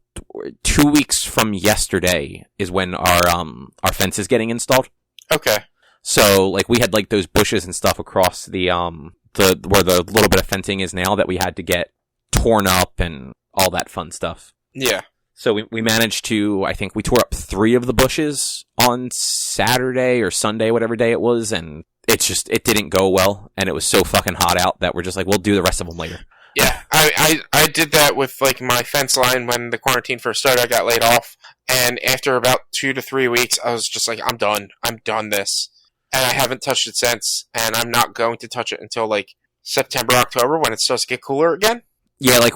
Speaker 1: 2 weeks from yesterday is when our fence is getting installed.
Speaker 3: Okay.
Speaker 1: So like we had like those bushes and stuff across the where the little bit of fencing is now that we had to get torn up and all that fun stuff.
Speaker 3: Yeah.
Speaker 1: So we managed to, I think we tore up 3 of the bushes on Saturday or Sunday, whatever day it was, and it didn't go well, and it was so fucking hot out that we're just like, we'll do the rest of them later.
Speaker 3: Yeah, I did that with like my fence line when the quarantine first started. I got laid off, and after about 2 to 3 weeks, I was just like, I'm done this, and I haven't touched it since, and I'm not going to touch it until like September, October when it starts to get cooler again.
Speaker 1: Yeah, like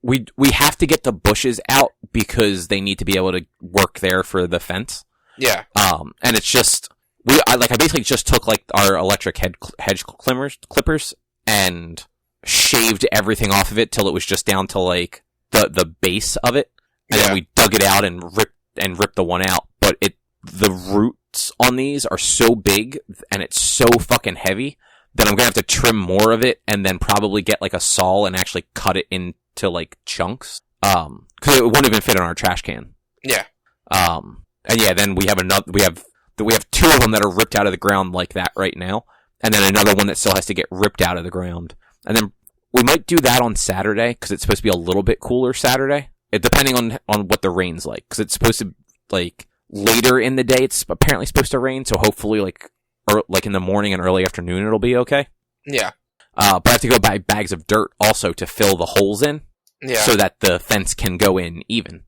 Speaker 1: we have to get the bushes out because they need to be able to work there for the fence.
Speaker 3: Yeah.
Speaker 1: And it's just I basically just took like our electric hedge clippers and shaved everything off of it till it was just down to like the base of it, and then we dug it out and ripped the one out. But the roots on these are so big and it's so fucking heavy that I'm gonna have to trim more of it and then probably get like a saw and actually cut it into like chunks. Because it wouldn't even fit in our trash can.
Speaker 3: Yeah.
Speaker 1: And yeah, then we have 2 of them that are ripped out of the ground like that right now. and then another one that still has to get ripped out of the ground. And then we might do that on Saturday, because it's supposed to be a little bit cooler Saturday, depending on what the rain's like, because it's supposed to, like, later in the day, it's apparently supposed to rain, so hopefully, like in the morning and early afternoon, it'll be okay.
Speaker 3: Yeah.
Speaker 1: But I have to go buy bags of dirt also to fill the holes in, so that the fence can go in even.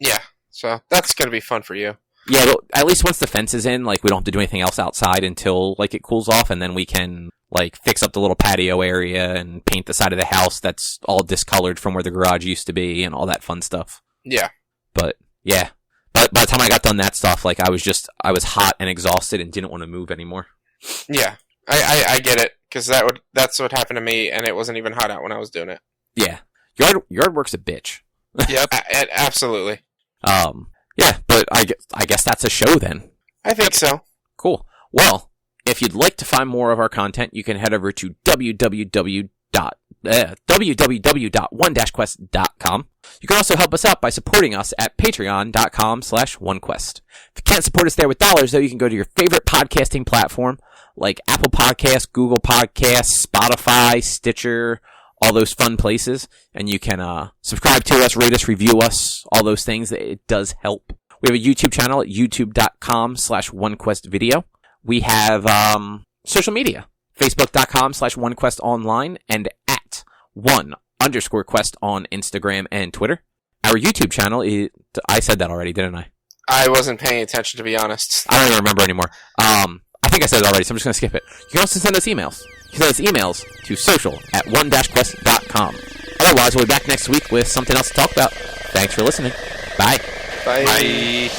Speaker 3: Yeah, so that's going to be fun for you.
Speaker 1: Yeah, well, at least once the fence is in, like, we don't have to do anything else outside until, like, it cools off, and then we can, like, fix up the little patio area and paint the side of the house that's all discolored from where the garage used to be and all that fun stuff.
Speaker 3: Yeah.
Speaker 1: But, yeah. But by the time I got done that stuff, like, I was hot and exhausted and didn't want to move anymore.
Speaker 3: Yeah, I get it, because that's what happened to me, and it wasn't even hot out when I was doing it.
Speaker 1: Yeah. Yard work's a bitch.
Speaker 3: Yep, absolutely.
Speaker 1: Yeah, but I guess that's a show then.
Speaker 3: I think so.
Speaker 1: Cool. Well, if you'd like to find more of our content, you can head over to www.one-quest.com. You can also help us out by supporting us at patreon.com/onequest. If you can't support us there with dollars, though, you can go to your favorite podcasting platform, like Apple Podcasts, Google Podcasts, Spotify, Stitcher, all those fun places, and you can subscribe to us, rate us, review us, all those things. It does help. We have a YouTube channel at youtube.com/onequestvideo. We have social media, facebook.com/onequestonline and at @1_quest on Instagram and Twitter. Our YouTube channel is, I said that already, didn't I?
Speaker 3: I wasn't paying attention, to be honest.
Speaker 1: I don't even remember anymore. I think I said it already, so I'm just going to skip it. You can also send us emails. You can send us emails to social@one-quest.com. Otherwise, we'll be back next week with something else to talk about. Thanks for listening. Bye.
Speaker 3: Bye.
Speaker 2: Bye.